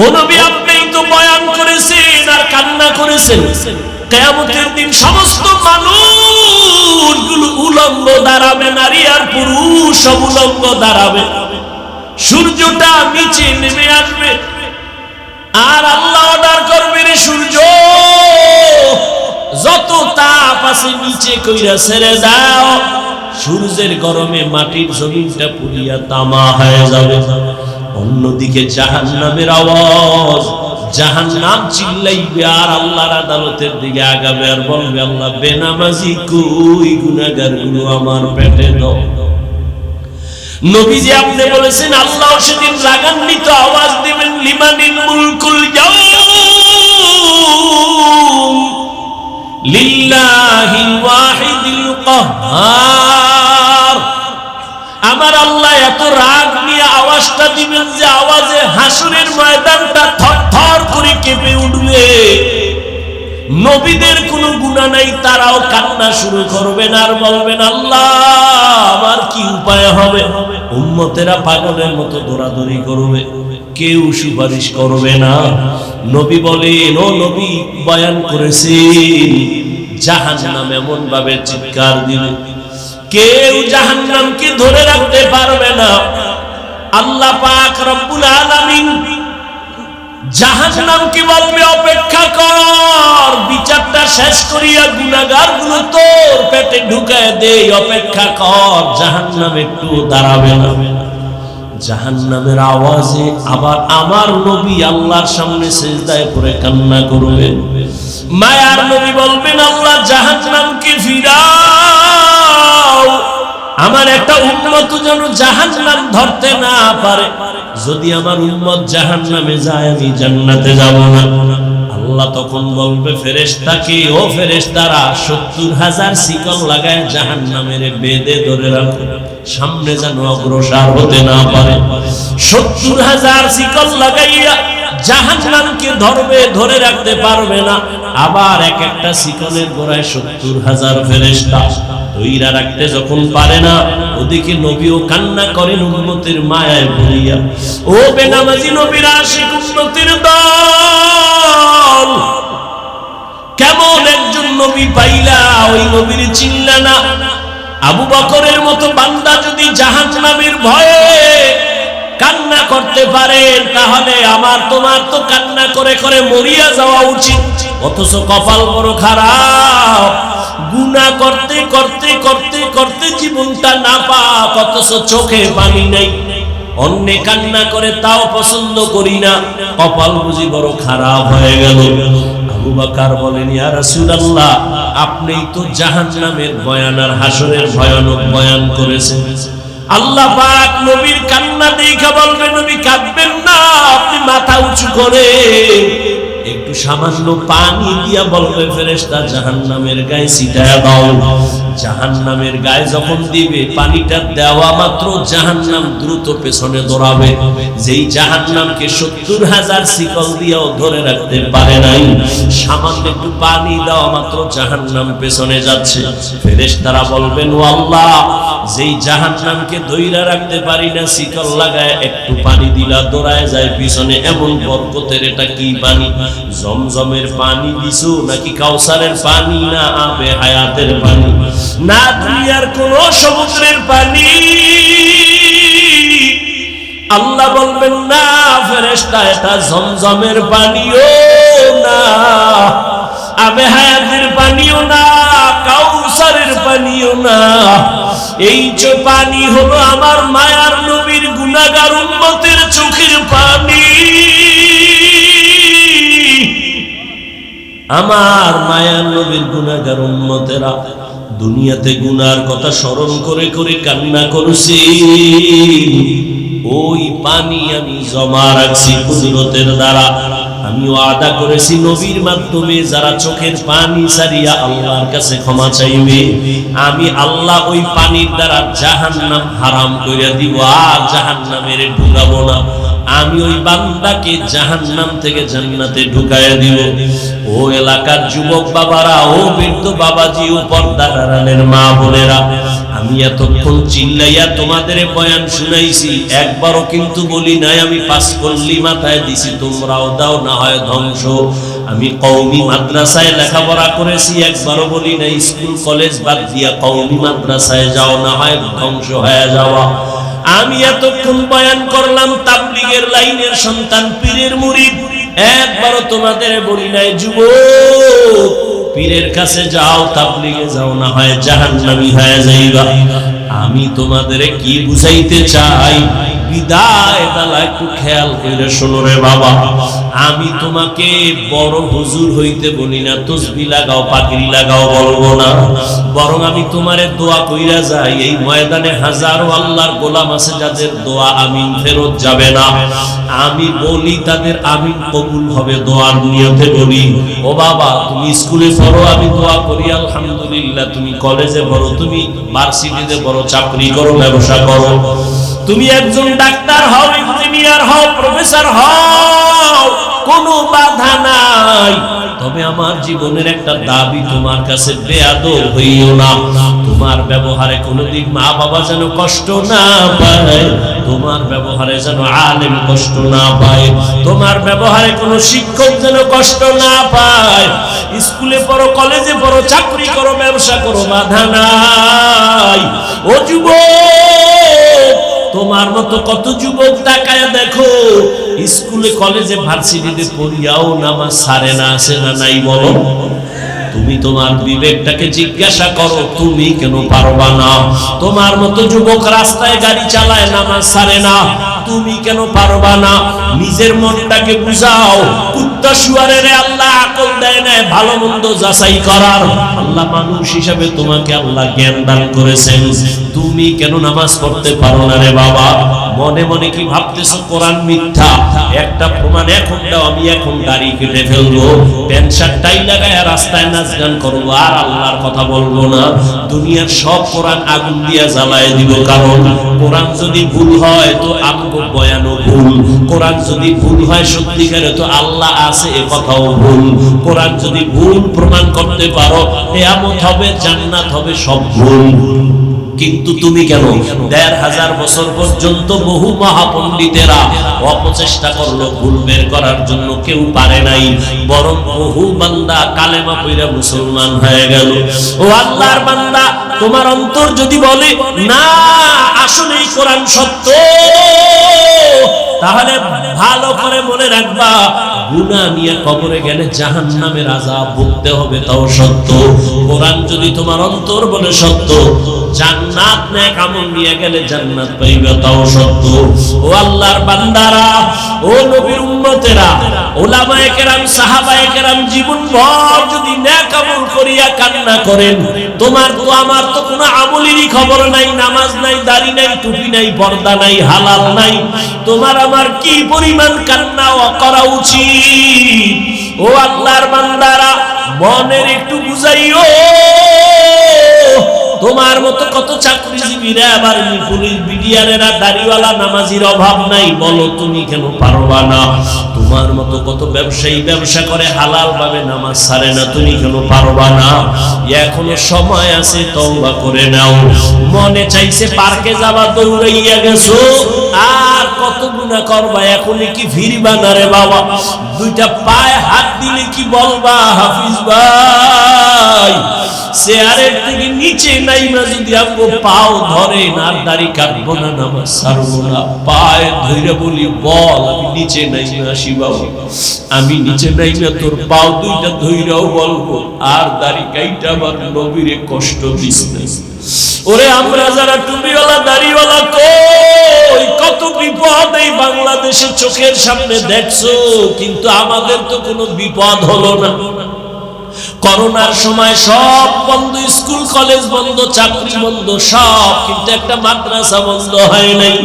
ও নবী, আপনিই তো বয়ান করেছেন আর কান্না করেছেন, কিয়ামতের দিন সমস্ত মানুষগুলো উলঙ্গ দাঁড়াবে, নারী আর পুরুষ সব উলঙ্গ দাঁড়াবে, সূর্যটা নিচে নেমে আসবে, আর আল্লাহ অর্ডার করবে, রে সূর্য, যত তাপ আছে নিচে কইরা ছেড়ে দাও। সূর্যের গরমে মাটির জমিনটা পুড়িয়া তামা হয়ে যাবে। অন্যদিকে জাহান্নামের আওয়াজ, জাহান্নাম চিল্লাইবে আর আল্লাহর আদালতের দিকে আগাবে আর বলবে, আল্লাহ, বেনামাজি কই, গুনাহগার গুলো আমার পেটে দাও। নবীজি আপনি বলেছেন আল্লাহ সেদিন রাগান্বিত আওয়াজ দিবেন, লিমানিল মুলকুল ইয়াউম লিল্লাহিল ওয়াহিদিল কাহ্হার। আমার আল্লাহ এত রাগ নিয়ে আওয়াজটা দিবেন যে আওয়াজে হাসরের ময়দানটা থরথর করে কেঁপে উঠবে। নবীদের কোনো গুনাহ নাই, তারাও কান্না শুরু করবেন আর বলবেন, আল্লাহ, আমার কি উপায় হবে? উম্মতেরা পাগলের মতো দৌড়াদৌড়ি করবে, কেউ সুপারিশ করবে না। নবী বলেন, ও নবী বয়ান করেছেন, জাহান্নাম এমন ভাবে চিৎকার দিবে, কেউ জাহান্নামকে ধরে রাখতে পারবে না। আল্লাহ পাক রব্বুল আলামিন জাহান্নাম কি বলবে অপেক্ষা কর, বিচারটা শেষ করিয়া গুনাহগারগুলো তোর পেটে ঢুকায় দেই, অপেক্ষা কর। জাহান্নাম একটু দাঁড়াবে না। জাহান্নামের আওয়াজে আবার আমার নবী আল্লাহর সামনে সিজদায় পড়ে কান্না করবেন। মায়ার নবী বলবেন, আল্লাহ জাহান্নামকে ফিরাও, আমার একটা উম্মত যেন জাহান্নাম ধরতে না পারে। যদি আমার উম্মত জাহান্নামে যায় আমি জান্নাতে যাব না। আল্লাহ তখন বলবে ফেরেশতাকে, ও ফেরেশতারা ৭০,০০০ শিকল লাগায় জাহান্নামের বেঁধে ধরে রাখো, সামনে যেন অগ্রসর হতে না পারে। ৭০,০০০ শিকল লাগাইয়া জাহান্নামকে ধরবে, ধরে রাখতে পারবে না। আবার এক একটা শিকলের গোড়ায় ৭০,০০০ ফেরেশতা ধইরা রাখতে যখন পারে না, ওদিকে নবীও কান্না করেন উম্মতের মায়ায় পড়িয়া। ও বেনামাজি নবীর আশিক উম্মতের দল, কেমন একজন নবী পাইলা, ওই নবীর চিনলা না? আবু বকরের মতো বান্দা যদি জাহান্নামের ভয়ে কান্না করতে পারে, তাহলে আমার তোমার তো কান্না করে করে মরিয়া যাওয়া উচিত। অথচ কপাল বড় খারাপ, গুনাহ করতে করতে করতে করতে জীবনটা নাপাক, অথচ চোখে পানি নাই। অন্যে কান্না করে তাও পছন্দ করি না, কপাল বুঝি বড় খারাপ হয়ে গেল। আবু বকর বলেন, ইয়া রাসূলুল্লাহ, আপনি তো জাহান্নামের বয়ান আর হাসরের ভয়ানক বয়ান করেছেন। আল্লাহ পাক নবীর কান্না দেখে বলবেন, নবী কাঁদবেন না, আপনি মাথা উঁচু করে একটু সামান্য পানি দিয়া বলবে ফেরেশতা জাহান্নামের গায়ে ছিটায়া দাও। জাহান্নামের গায়ে যখন দিবে, পানিটা দেওয়া মাত্র জাহান্নাম দ্রুত পেছনে দৌড়াবে। যেই জাহান্নামকে ৭০,০০০ শিকল দিয়েও ধরে রাখতে পারে নাই, সামান্য একটু পানি দেওয়া মাত্র জাহান্নাম পেছনে যাচ্ছে। ফেরেশতারা বলবেন, ও আল্লাহ, যেই জাহান্নামকে ধইরা রাখতে পারি না, শিকল লাগায় একটু পানি দিলা দৌড়ায় যায় পিছনে, এমন বরকতের এটা কি পানি? জমজমের পানি দিছো নাকি কাউসারের পানি, না আবে হায়াতের পানি, না দুনিয়ার কোন সমুদ্রের পানি? আল্লাহ বলবেন, না ফেরেশতা, এটা জমজমের পানিও না, আবে হায়াতের পানিও না, কাউসারের পানিও না। এই যে পানি হলো আমার মায়ার নবীর গুনাহগার উম্মতের চোখের পানি। আমার মায়ার নবীর গুনাহগার উম্মতেরা দুনিয়াতে গুনার কথা স্মরণ করে করে কান্না করছি, ওই পানি আমি জমা রাখছি কুদরতের দ্বারা। আমি ওয়াদা করেছি নবীর মাধ্যমে যারা চোখের পানি ছাড়িয়া আল্লাহর কাছে ক্ষমা চাইবে, আমি আল্লাহ ওই পানির দ্বারা জাহান্নাম হারাম কইরা দিব, আর জাহান্নামের ঢুকাবো না। আমি ওই বান্দাকে জাহান্নাম থেকে জান্নাতে ঢুকাইয়া দিব। ও এলাকার যুবক বাবারা, ও বৃদ্ধ বাবাজি, ও পর্দার আড়ালের মা বোনেরা, আমি এতক্ষণ চিল্লাইয়া তোমাদের বয়ান শুনাইছি, একবারও কিন্তু বলি নাই আমি পাস করলি মাথায় দিছি তোমরাও দাও, না হয় ধ্বংস। আমি কওমি মাদ্রাসায় লেখাপড়া করেছি, একবারও বলি নাই স্কুল কলেজ বাদ দিয়া কওমি মাদ্রাসায় যাও, না হয় ধ্বংস হয়ে যাওয়া। আমি এতক্ষণ বয়ান করলাম তাবলীগের লাইনের সন্তান, পীরের মুরিদ, একবারও তোমাদের বলি নাই যুবক পীরের কাছে যাও, তাবলীগে যাও, না হয় জাহান্নামী হয়ে যাইবা। আমি তোমাদের কি বুঝাইতে চাই, বিদায় বেলা একটু খেয়াল করে শোনো রে বাবা। আমি তোমাকে বড় হুজুর হইতে বলি না, তসবিহ লাগাও, পাগড়ি লাগাও বলবো না, বরং আমি তোমারে দোয়া কইরা যাই। এই ময়দানে হাজারো আল্লাহর গোলাম আছে যাদের দোয়া আমিন ফেরত যাবে না, আমি বলি তাদের আমিন কবুল হবে, দোয়ার নিয়তে বলি। ও বাবা, তুমি স্কুলে পড়ো, আমি দোয়া করি আলহামদুলিল্লাহ। তুমি কলেজে পড়ো, তুমি ভার্সিটিতে পড়ো, চাকরি করো, ব্যবসা করো, তুমি একজন ডাক্তার হও, ইঞ্জিনিয়ার হও, প্রফেসর হও, কোনো বাধা নাই। তবে আমার জীবনের একটা দাবি, তোমার কাছে বেয়াদব হইও না। তোমার ব্যবহারে কোনোদিন মা বাবা যেন কষ্ট না পায়, তোমার ব্যবহারে যেন আলেম কষ্ট না পায়, তোমার ব্যবহারে কোনো শিক্ষক যেন কষ্ট না পায়। স্কুলে পড়ো, কলেজে পড়ো, চাকরি করো, ব্যবসা করো, বাধা নাই। ও যুবক, তোমার মতো কত যুবক তাকায়া দেখো স্কুলে কলেজে ভার্সিটিতে পড়িয়াও নামাজ ছাড়ে না, আছে না নাই বলো? তুমি তোমার বিবেকটাকে জিজ্ঞাসা করো, তুমি কেন পারবা না? তোমার মতো যুবক রাস্তায় গাড়ি চালায়, নামাজ ছাড়ে না, তুমি কেন পারবা না? নিজের মনটাকে বুঝাও। কুত্তা শুয়ারের আল্লাহ আকল দেয় না ভালো মন্দ যাচাই করার। আল্লাহ মানুষ হিসাবে তোমাকে আল্লাহ জ্ঞান দান করেছেন, তুমি কেন নামাজ পড়তে পারো না রে বাবা? মনে মনে কি ভাবতেছো কোরআন মিথ্যা? একটা প্রমাণ এখন দাও, আমি এখন দাড়ি কেটে ফেলবো, প্যান্ট শার্ট টাই লাগায় রাস্তায় নাচ গান করবো, আর আল্লাহর কথা বলবো না। দুনিয়ার সব কোরআন আগুন দিয়া জ্বালায় দিব। কারণ কোরআন যদি ভুল হয় তো আমগো বয়ানও ভুল, কোরআন যদি ভুল হয় সত্যিকারে তো আল্লাহ আছে এ কথাও ভুল। কোরআন যদি ভুল প্রমাণ করতে পারো, কিয়ামত হবে, জান্নাত হবে, সব ভুল। কিন্তু তুমি কেন? ১৫০০ বছর পর্যন্ত বহু মহাপণ্ডিতেরা অপচেষ্টা করলো ভুল বের করার জন্য, কেউ পারে নাই, বরং বহু বান্দা কালেমা পড়া মুসলমান হয়ে গেল। ও আল্লাহর বান্দা, তোমার অন্তর যদি বলে না আসলেই কোরআন সত্য, তাহলে ভালো করে মনে রাখবা, গুনাহ নিয়ে কবরে গেলে জাহান্নামের আযাব ভুগতে হবে, তাও সত্য। কোরআন যদি তোমার অন্তর বলে সত্য, জান্নাত নেক আমল নিয়ে গেলে জান্নাত পাইবে, তাও সত্য। ও আল্লাহর বান্দারা, ও নবীর উম্মতেরা, উলামায়ে কেরাম, সাহাবায়ে কেরাম জীবনভর যদি নেক আমল করিয়া কান্না করেন, তোমার তো আমার তো কোনো আমলেরই খবর নাই, নামাজ নাই, দাড়ি নাই, টুপি নাই, পর্দা নাই, হালাল নাই, তোমার আমার কি পরিমাণ কান্না করা উচিত? ও আল্লাহর বান্দারা, মনের একটু বুঝাইও। তোমার মতো কত চাকরিজীবীরা, আবার পুলিশ বিডিআরেরা, দাড়িওয়ালা নামাজির অভাব নাই, বলো তুমি কেন পারবা না? তোমার মতো কত ব্যবসায়ী ব্যবসা করে হালাল ভাবে, নামাজ ছাড়ে না, তুমি কেন পারবা না? এখনো সময় আছে, তওবা করে নাও। মনে চাইছে পার্কে যাবা, দৌড়াইয়া গেছো, আর কত গুনাহ করবা, এখনই কি ফিরবা না রে বাবা? দুইটা পায়ে হাত দিলে কি বলবা, হাফিজ ভাই চেয়ারের থেকে নিচে নাইমা যদি আমগো পাও ধরেন, আর দাড়ি কাটবো না, নামাজ ছাড়বো না, পায়ে ধইরা বলি বল আমি নিচে নাইমা আসি বাবা, আমি নিচে নাইমা তোর পাও দুইটা ধইরাও বলবো, আর দাড়ি কাইটা আমার নবীরে কষ্ট দিস না। ওরে আমরা যারা টুপিওয়ালা দাড়িওয়ালা, কই কত বিপদ এই বাংলাদেশে চোখের সামনে দেখছো, কিন্তু আমাদের তো কোনো বিপদ হলো না। করোনার সময় সব বন্ধ, স্কুল কলেজ বন্ধ, চাকরি বন্ধ, সব, কিন্তু একটা মাদ্রাসা বন্ধ হয় নাই।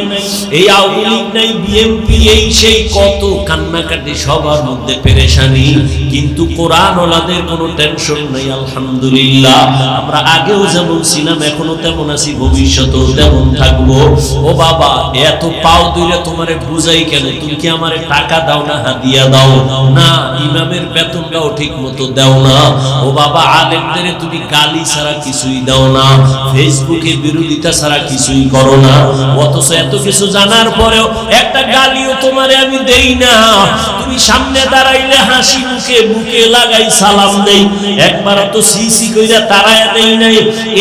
এই আওয়ামী লীগ নাই, বিএনপি, এই সেই কত কান্নাকাটি, সবার মধ্যে পেরেশানি, কিন্তু কোরআন ওয়ালাদের কোনো টেনশন নাই। আলহামদুলিল্লাহ, আমরা আগেও যেমন ছিলাম এখনো তেমন আছি, ভবিষ্যতেও তেমন থাকবো। ও বাবা, এত পাও দুইরে তোমারে বুঝাই কেন? তুমি কি আমারে টাকা দাও না, হাদিয়া দাও না? ইমামের বেতনটাও ঠিক মতো দাও না। ও বাবা, আলেমদের তুমি গালি ছাড়া কিছুই দাও না, ফেসবুকে বিরোধিতা ছাড়া কিছুই করো না, অথচ এত কিছু জানার পরেও একটা গালিও তোমারে আমি দেই না। তুমি সামনে দাঁড়াইলে হাসি মুখে বুকে লাগাই সালাম দেই, একবারও তো সিসি কইরা তাড়ায়া দেই নাই।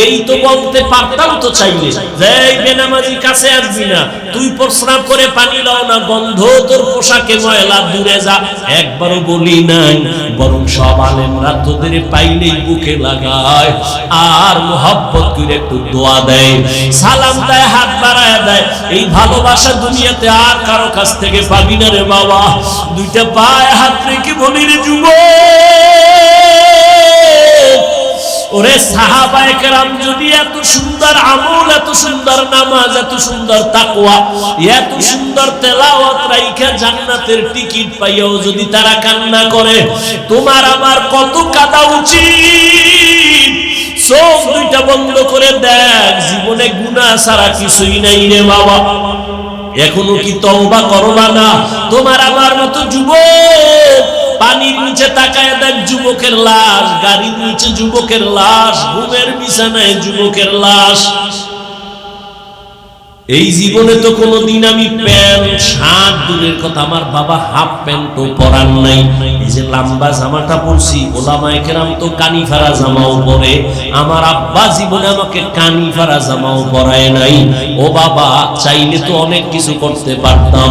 এই তো বলতে পারতাম তো চাইলে, যে বেনামাজি কাছে আসবি না, তুই প্রস্রাব করে পানি লাও না, গন্ধ তোর পোশাকে ময়লা, দূরে যা, একবারও বলি নাই। বরং সব আলেমরা তোদের পাইলেই বুকে লাগায়, আর মোহাব্বত করে একটু দোয়া দেয়, সালাম দেয়, হাত বাড়ায় দেয়। এই ভালোবাসা দুনিয়াতে আর কারো কাছ থেকে পাবি না রে বাবা। দুইটা পায়ে হাত রেখে বলি রে যুবক, ওরে সাহাবায়ে কেরাম যদি এত সুন্দর আমল, এত সুন্দর নামাজ, এত সুন্দর তাকওয়া, এত সুন্দর তেলাওয়াত রাইখা জান্নাতের টিকিট পাইয়াও যদি তারা কান্না করে, তোমার আমার কত কাঁদা উচিত? চোখ দুইটা বন্ধ করে দেখ, জীবনে গুনাহ ছাড়া কিছুই নাই রে বাবা। এখনো কি তওবা করবা না? তোমার আমার মতো যুবক, পানির নিচে তাকায় দেখ যুবকের লাশ, গাড়ির নিচে যুবকের লাশ, ঘুমের বিছানায় যুবকের লাশ। এই জীবনে তো কোনোদিন আমি প্যান্ট শার্ট দূরের কথা, আমার বাবা হাফ প্যান্টও পরান নাই। এই যে লম্বা জামাটা পরছি, ওলামায়ে কেরাম তো কানি ফাড়া জামাও পরে, আমার আব্বা জীবনে আমাকে কানি ফাড়া জামাও পরায় নাই। ও বাবা, চাইলে তো অনেক কিছু করতে পারতাম,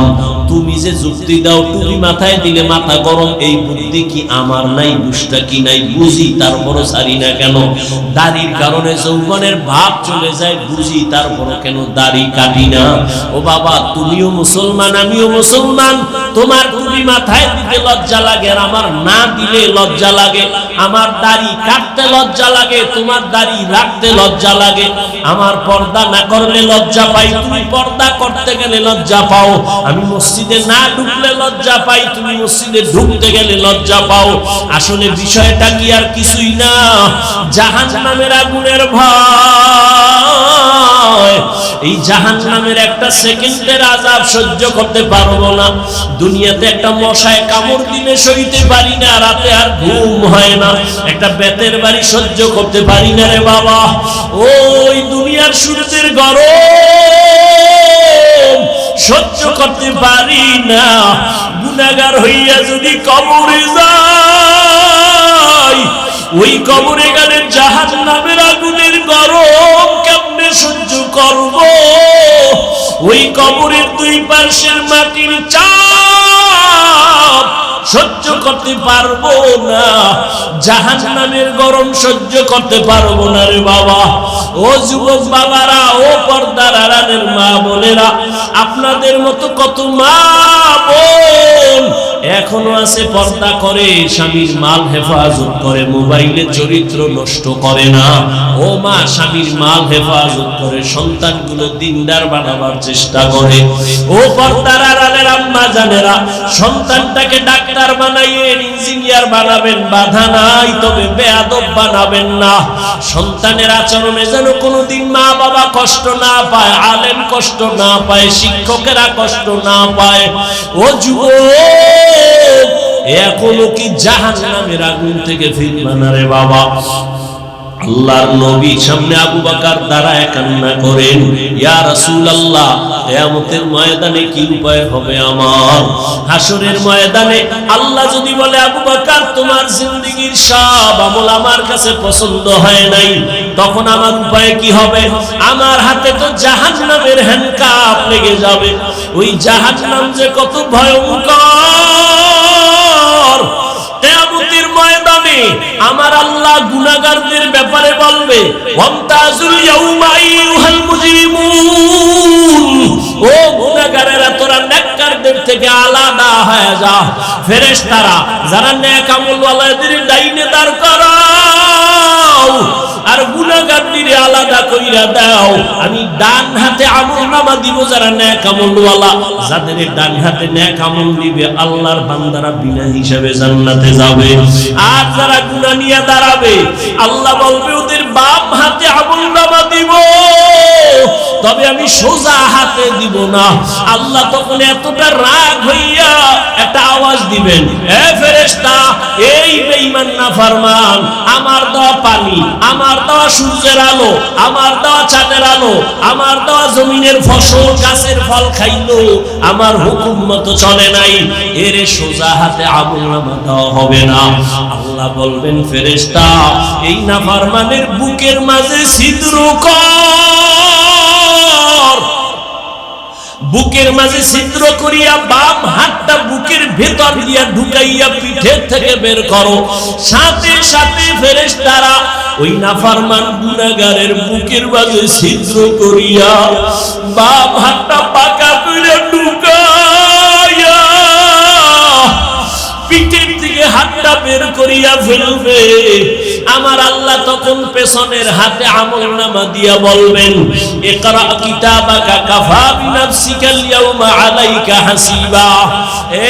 তুমি যে যুক্তি দাও টুপি মাথায় দিলে মাথা গরম, এই বুদ্ধি কি আমার নাই? বুঝটা কি নাই? বুঝি তারপরও ছাড়ি না কেন? দাড়ির কারণে যৌবনের ভাব চলে যায়, বুঝি তারপরও কেন দাড়ি কাটি না? ও বাবা, তুমিও মুসলমান, আমিও মুসলমান, তোমার টুপি মাথায় দিতে লজ্জা লাগে আর আমার না দিলে লজ্জা লাগে। আমার দাড়ি কাটতে লজ্জা লাগে, তোমার দাড়ি রাখতে লজ্জা লাগে। আমার পর্দা না করলে লজ্জা পাই, তুমি পর্দা করতে গেলে লজ্জা পাও। আমি মসজিদে না ঢুকলে লজ্জা পাই, তুমি মসজিদে ঢুকতে গেলে লজ্জা পাও। আসলে বিষয়টা কি আর কিছুই না, জাহান্নামের আগুনের ভয়। এই জাহান্নামের একটা সেকেন্ডের আযাব সহ্য করতে পারবো না। দুনিয়াতে একটা মশায় কামড় দিলে সইতে পারি না, রাতে আর ঘুম হয় না। একটা বেতের বাড়ি সহ্য করতে পারি না রে বাবা। ওই দুনিয়ার সূর্যের গরম সহ্য করতে পারি না। গুনাহগার হইয়া যদি কবরে যাই, ওই কবরে গেলে জাহান্নামের আগুনের গরম কেমনে সহ্য করব? ওই কবরের দুই পাশের মাটির চাপ সহ্য করতে পারবো না, জাহান্নামের গরম সহ্য করতে পারবো না রে বাবা। ও যুবক বাবারা, ও পর্দার আড়ালের মা বোনেরা, আপনাদের মতো কত মা বোন এখনো আছে পর্দা করে, স্বামীর মাল হেফাজত করে, মোবাইলে চরিত্র নষ্ট করে না। ও মা, স্বামীর মাল হেফাজত করে, সন্তানগুলো দিনদার বানাবার চেষ্টা করে। ও পর্দার আড়ালের আম্মা জানেরা, সন্তানটাকে ডাক্তার বানাইয়েন, ইঞ্জিনিয়ার বানাবেন, বাধা নাই, তবে বেয়াদব বানাবেন না। সন্তানের আচরণে যেন কোনোদিন মা বাবা কষ্ট না পায়, আলেম কষ্ট না পায়, শিক্ষকেরা কষ্ট না পায়। ও যুবক, এখনো কি জাহান্নামের আগুন থেকে ফিরবে না রে বাবা? আল্লাহর নবী সামনে আবু বকর দাঁড়ায় কান্না করেন, ইয়া রাসূলুল্লাহ, কিয়ামতের ময়দানে কি উপায় হবে আমার? হাসরের ময়দানে আল্লাহ যদি বলে, আবু বকর তোমার জিন্দেগীর সব আমল আমার কাছে পছন্দ হয় নাই, তখন আমার উপায় কি হবে? আমার হাতে তো জাহান্নামের হ্যান্ডকাপ লেগে যাবে। ওই জাহান্নাম যে কত ভয়ঙ্কর, কিয়ামতের ময়দানে আমার আল্লাহ গুনাহগারদের ব্যাপারে বলবে, ওয়ামতাজুল ইয়াউমা আইয়ুহাল মুজরিমুন, ও গুনাহগারেরা তোরা নেককারদের থেকে আলাদা হয়ে যা। ফেরেশতারা যারা নেক আমলওয়ালাদের ডাইনে দাঁড় করাও আর গুনাহগারদের আলাদা কইরা দাও। আমি ডান হাতে আমলনামা দিব যারা নেক আমলওয়ালা, যাদের ডান হাতে নেক আমল দিবে আল্লাহর বান্দারা বিনা হিসাবে জান্নাতে যাবে। আর যারা গুনাহ নিয়ে দাঁড়াবে, আল্লাহ বলবে ওদের বাম হাতে আমলনামা দিব, তবে আমি সোজা হাতে দিব না। আল্লাহ তখন এতটা রাগ হইয়া একটা আওয়াজ দিবেন, এ ফেরেশতা, এই বেঈমান নাফরমান, আমার দেওয়া পানি, আমার দেওয়া সূর্যের আলো, আমার দেওয়া চাঁদের আলো, আমার দেওয়া জমিনের ফসল গাছের ফল খাইলো, আমার হুকুম মতো চলে নাই, এরে সোজা হাতে আমলনামা দেওয়া হবে না। আল্লাহ বলবেন, ফেরেশতা, এই নাফরমানের বুকের মাঝে ছিদ্র কর, বুকের মাঝে ছিদ্র করিয়া বাম হাতটা বুকের ভেতর দিয়া ঢুকাইয়া পিঠের থেকে বের করো। সাথে সাথে ফেরেশতারা ওই নাফরমান গুনাহগারের বুকের মাঝে ছিদ্র করিয়া বাম হাতটা পাকা করে ঢুকাইয়া পিঠের থেকে হাতটা বের করিয়া ফেলবে। আমার আল্লাহ তখন পেছনের হাতে আমলনামা দিয়া বলবেন, ইকরা কিতাবাকা কাফা বিনাফসিকাল ইয়াউমা আলাইকা হাসিবা।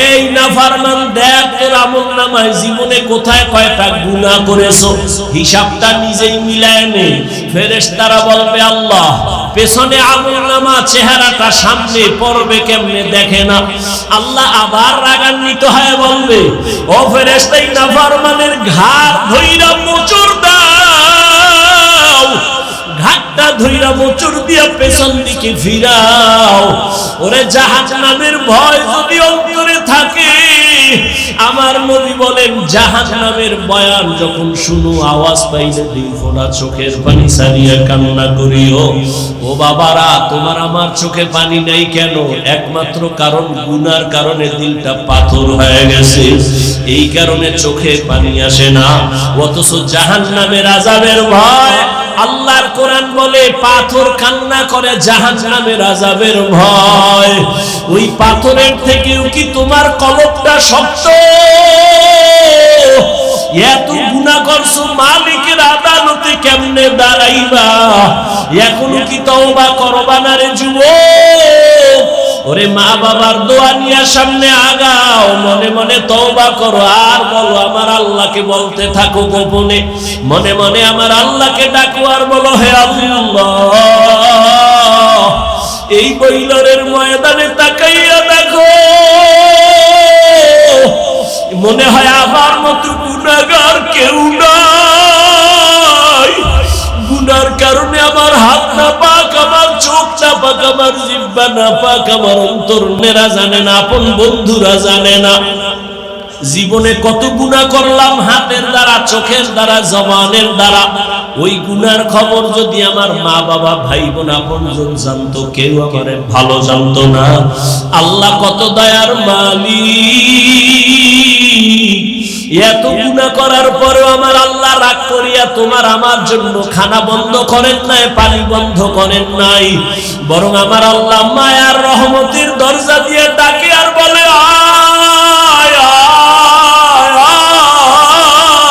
এই নাফরমান, দেখ তোর আমলনামায় জীবনে কোথায় কয়টা গুনাহ করেছো, হিসাবটা নিজেই মিলায় নে। ফেরেশতারা বলবে, আল্লাহ পেছনে আমলনামা, চেহারাটা সামনে পড়বে কেমনে দেখে না। আল্লাহ আবার রাগান্বিত হয়ে বলবে, ও ফেরেশতা, এই নাফরমানের ঘাড় ধইরা মোচড় দাও, ঘাটটা ধইরা মোচড় দিয়া পেছন দিকে ফিরাও। ওরে জাহান্নামের ভয় যদি অন্তরে থাকে, আমার নবী বলেন জাহান্নামের বয়ান যখন শুনো, আওয়াজ পাইলে দুই ফোঁটা চোখের পানি ছাড়িয়া কান্না করিও। ও বাবারা, তোমার আমার চোখে পানি নাই কেন? একমাত্র কারণ গুনার কারণে দিলটা পাথর হয়ে গেছে, এই কারণে চোখে পানি আসে না। অথচ জাহান্নামের আযাবের ভয়, আল্লাহর কোরআন বলে পাথর কান্না করে জাহান্নামের আযাবের ভয়। ওই পাথরের থেকেও কি তোমার কলবটা শক্ত? এত গুনাহ করছো, মালিকের আদালতে কেমনে দাঁড়াইবা? এখনো কি তওবা করবা না রে যুবক? ওরে মা বাবার দোয়া নিয়ে সামনে আগাও, মনে মনে তওবা করো আর বলো আমার আল্লাহকে বলতে থাকো গোপনে, মনে মনে আমার আল্লাহকে ডাকো আর বলো হে আল্লাহ। এই বৈলরের ময়দানে তাকাইয়া দেখো, মনে হয় আমার মতো গুনাহগার কেউ নাই। গুনার কারণে আমার হাত না পাক, আমার চোখ না পাক, আমার জিহ্বা না পাক, আমার অন্তর নেরা জানে না, আপন বন্ধুরা জানে না। জীবনে কত গুনাহ করলাম হাতের দ্বারা, চোখের দ্বারা, জবানের দ্বারা। ওই গুনার খবর যদি আমার মা বাবা ভাই বোন আপনজন জানতো, কেউ আমারে ভালো জানতো না। আল্লাহ কত দয়ার মালিক, এত গুনাহ করার পরেও আমার আল্লাহ রাগ করিয়া তোমার আমার জন্য খানা বন্ধ করেন নাই, পানি বন্ধ করেন নাই, বরং আমার আল্লাহ মায়ার রহমতের দরজা দিয়ে ডাকে আর বলে আয় আয়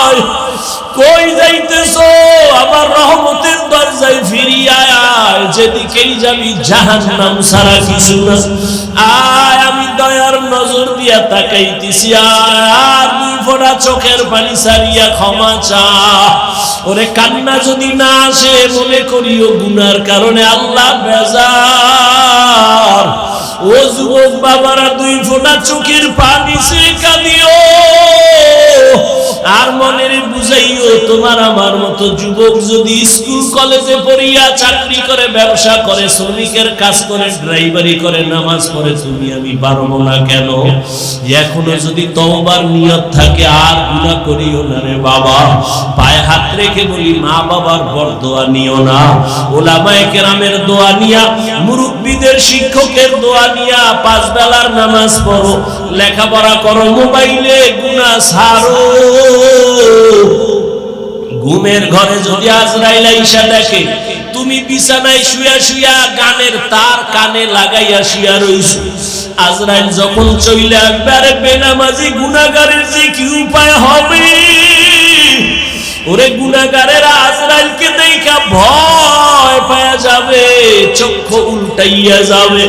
আয়, কই যাইতেছো? আমার রহমতের দরজায় ফিরিয়া আয়, যেদিকেই যাবি জাহান্নাম ছাড়া কিছু না। আয়, আমি দয়ার নজর দিয়া তাকাইতেছি, আর দুই ফোঁটা চোখের পানি ছাড়িয়া ক্ষমা চা। ওরে কান্না যদি না আসে, মনে করিও গুনার কারণে আল্লাহ বেজার। ও যুবক বাবারা, দুই ফোঁটা চোখের পানি সে কাঁদিও আর মনের বুঝাইও, তোমার আমার মতো যুবক যদি স্কুল কলেজে পড়িয়া চাকরি করে, ব্যবসা করে, শ্রমিকের কাজ করে, ড্রাইভারি করে, নামাজ পড়ে, তুমি আমি পারবো না কেন? এখনো যদি তওবার নিয়ত থাকে, আর গুনাহ করিও না রে বাবা। পায়ে হাত রেখে বলি, মা বাবার বরদোয়া নিও না, ওলামায়ে কেরামের দোয়া নিয়া, মুরব্বিদের শিক্ষকের দোয়া নিয়া পাঁচ বেলার নামাজ পড়ো, লেখাপড়া করো, মোবাইলে গুনাহ ছাড়ো। ঘুমের ঘরে যদি আজরাইল আইসা দেখে তুমি বিছানায় শুয়া শুয়া গানের তার কানে লাগাইয়া শুয়া রইছো, আজরাইল যখন চইলে আসবে, আরে বেনামাজি গুনাহগারের যে কি উপায় হবে? ওরে গুনাহগারেরা আজরাইলকে দেখা ভয় পাওয়া যাবে, চক্ষু উল্টাইয়া যাবে।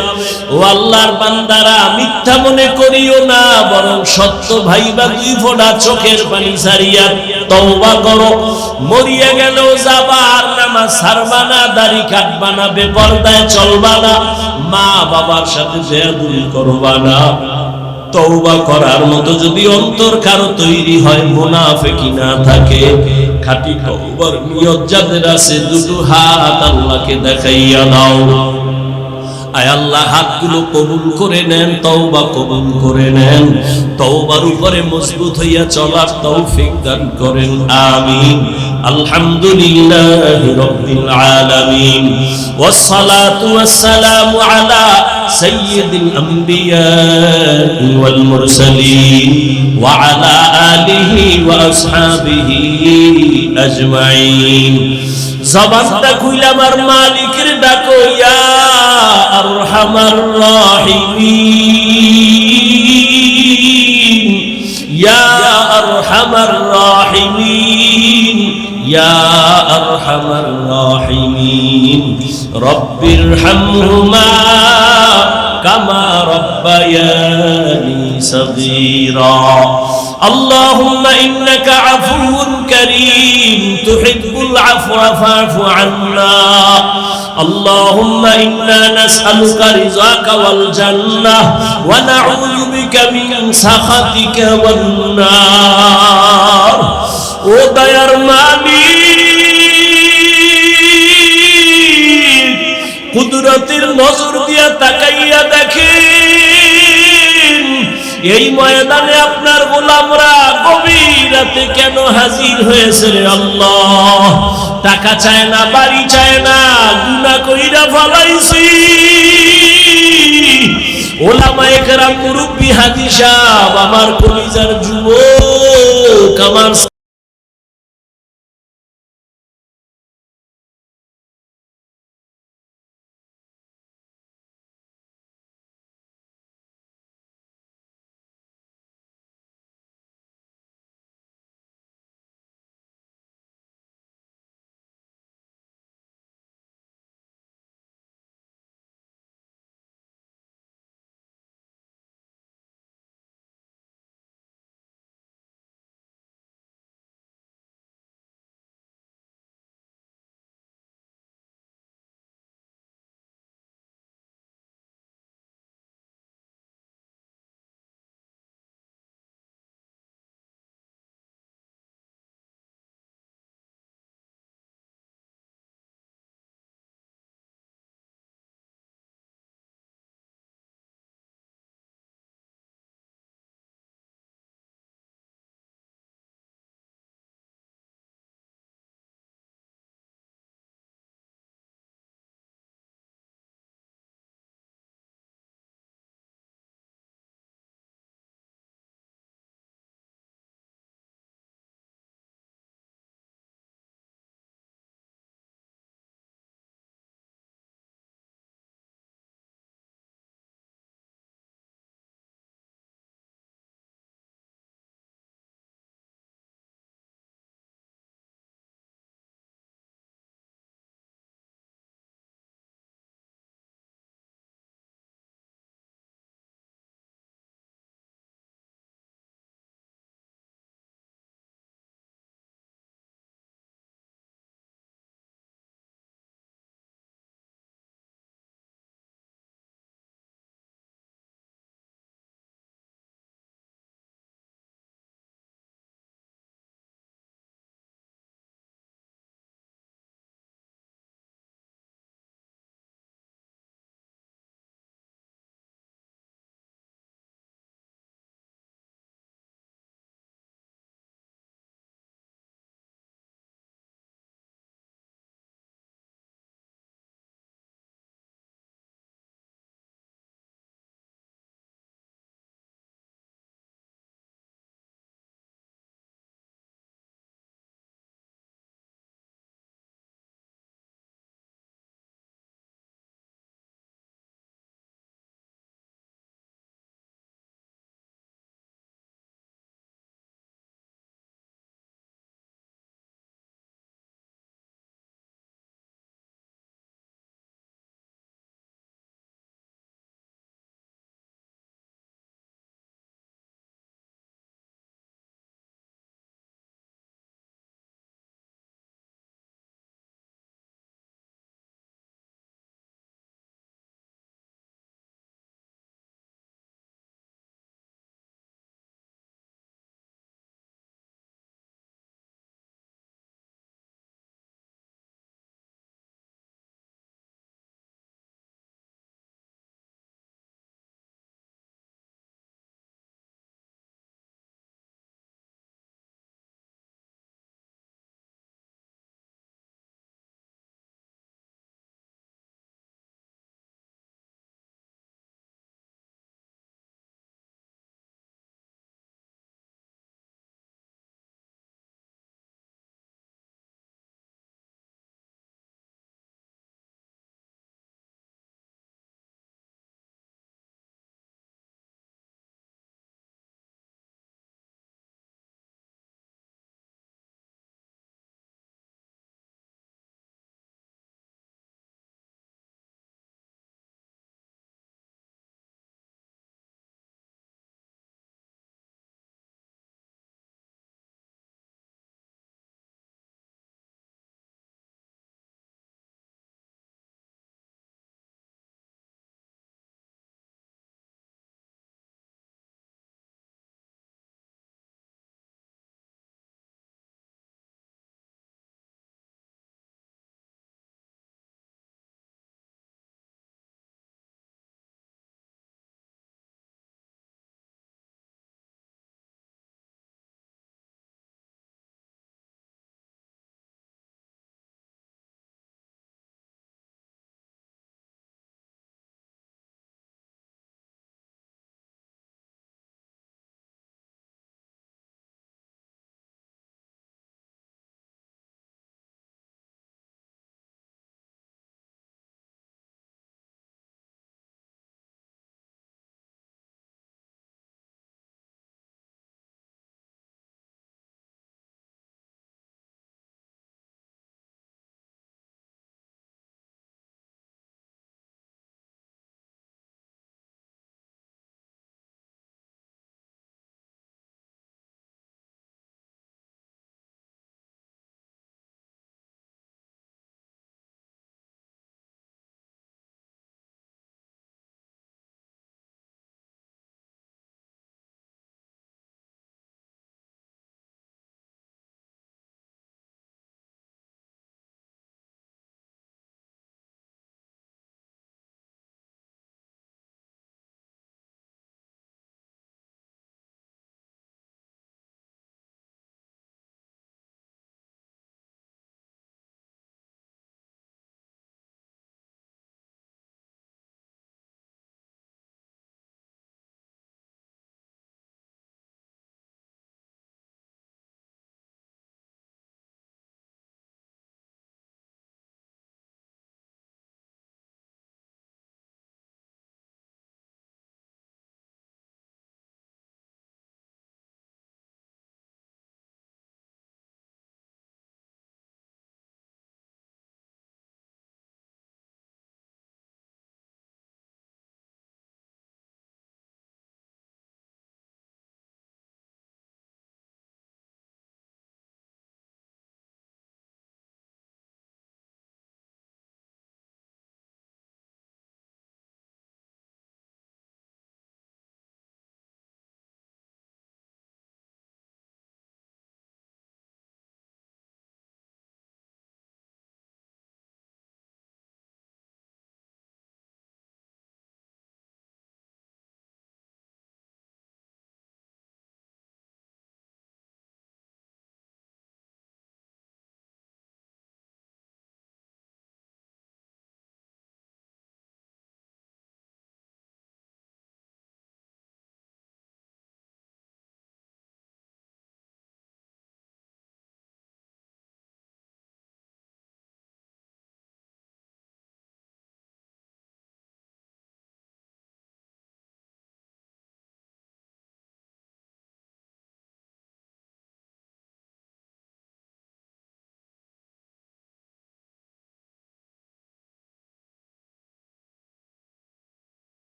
ও আল্লাহর বান্দারা, মিথ্যা মনে করিও না, বরং সত্য ভাইবা দুই ফোঁটা চোখের পানি ছাড়িয়া তওবা করো। মরিয়া গেলেও যাবা, আর নামাজ ছাড়বা না, দাড়ি কাটবা না, বেপরদায় চলবা না, মা বাবার সাথে বেয়াদবি করবা না। তওবা করার মতো যদি অন্তর কারো তৈরি হয়, মুনাফিকি না থাকে, খাঁটি তওবার নিয়ত যাদের আছে, দুটো হাত আল্লাহকে দেখাইয়া দাও। আয় আল্লাহ, হাতগুলো কবুল করে নেন, তওবা কবুল করে নেন, তওবার উপরে মজবুত হইয়া চলার তৌফিক দান করেন, আমিন। আলহামদুলিল্লাহি রাব্বিল আলামিন, ওয়াস সালাতু ওয়াস সালামু আলা সাইয়্যিদিল আমবিয়া ওয়াল মুরসালিন ওয়া আলা আলিহি ওয়া আসহাবিহি আজমাইন। জবানটা খুইলা আমার মালিকের ডাকো, ইয়া আরহামার রাহিমিন, ইয়া আরহামার রাহিমিন, ইয়া আরহামার রাহিমিন। রব্বিরহামহুমা কামা রব্বায়ানি সগীরা। اللهم إنك عفو كريم تحب العفو فاعف عنا. اللهم إنا نسألك رضاك والجنة ونعوذ بك من سخطك والنار. ও দয়ার মালিক, কুদরতের নজর দিয়া তাকাইয়া দেখেন এই ময়দানে আপনার গোলামরা গভীর রাতে কেন হাজির হয়েছে রে আল্লাহ। টাকা চায় না, বাড়ি চায় না, গুনাহ কইরা ফলাইছি। ওলামায়ে কেরাম, মুরব্বি, হাজী সাহেব, আমার কলিজার যুবক, আমার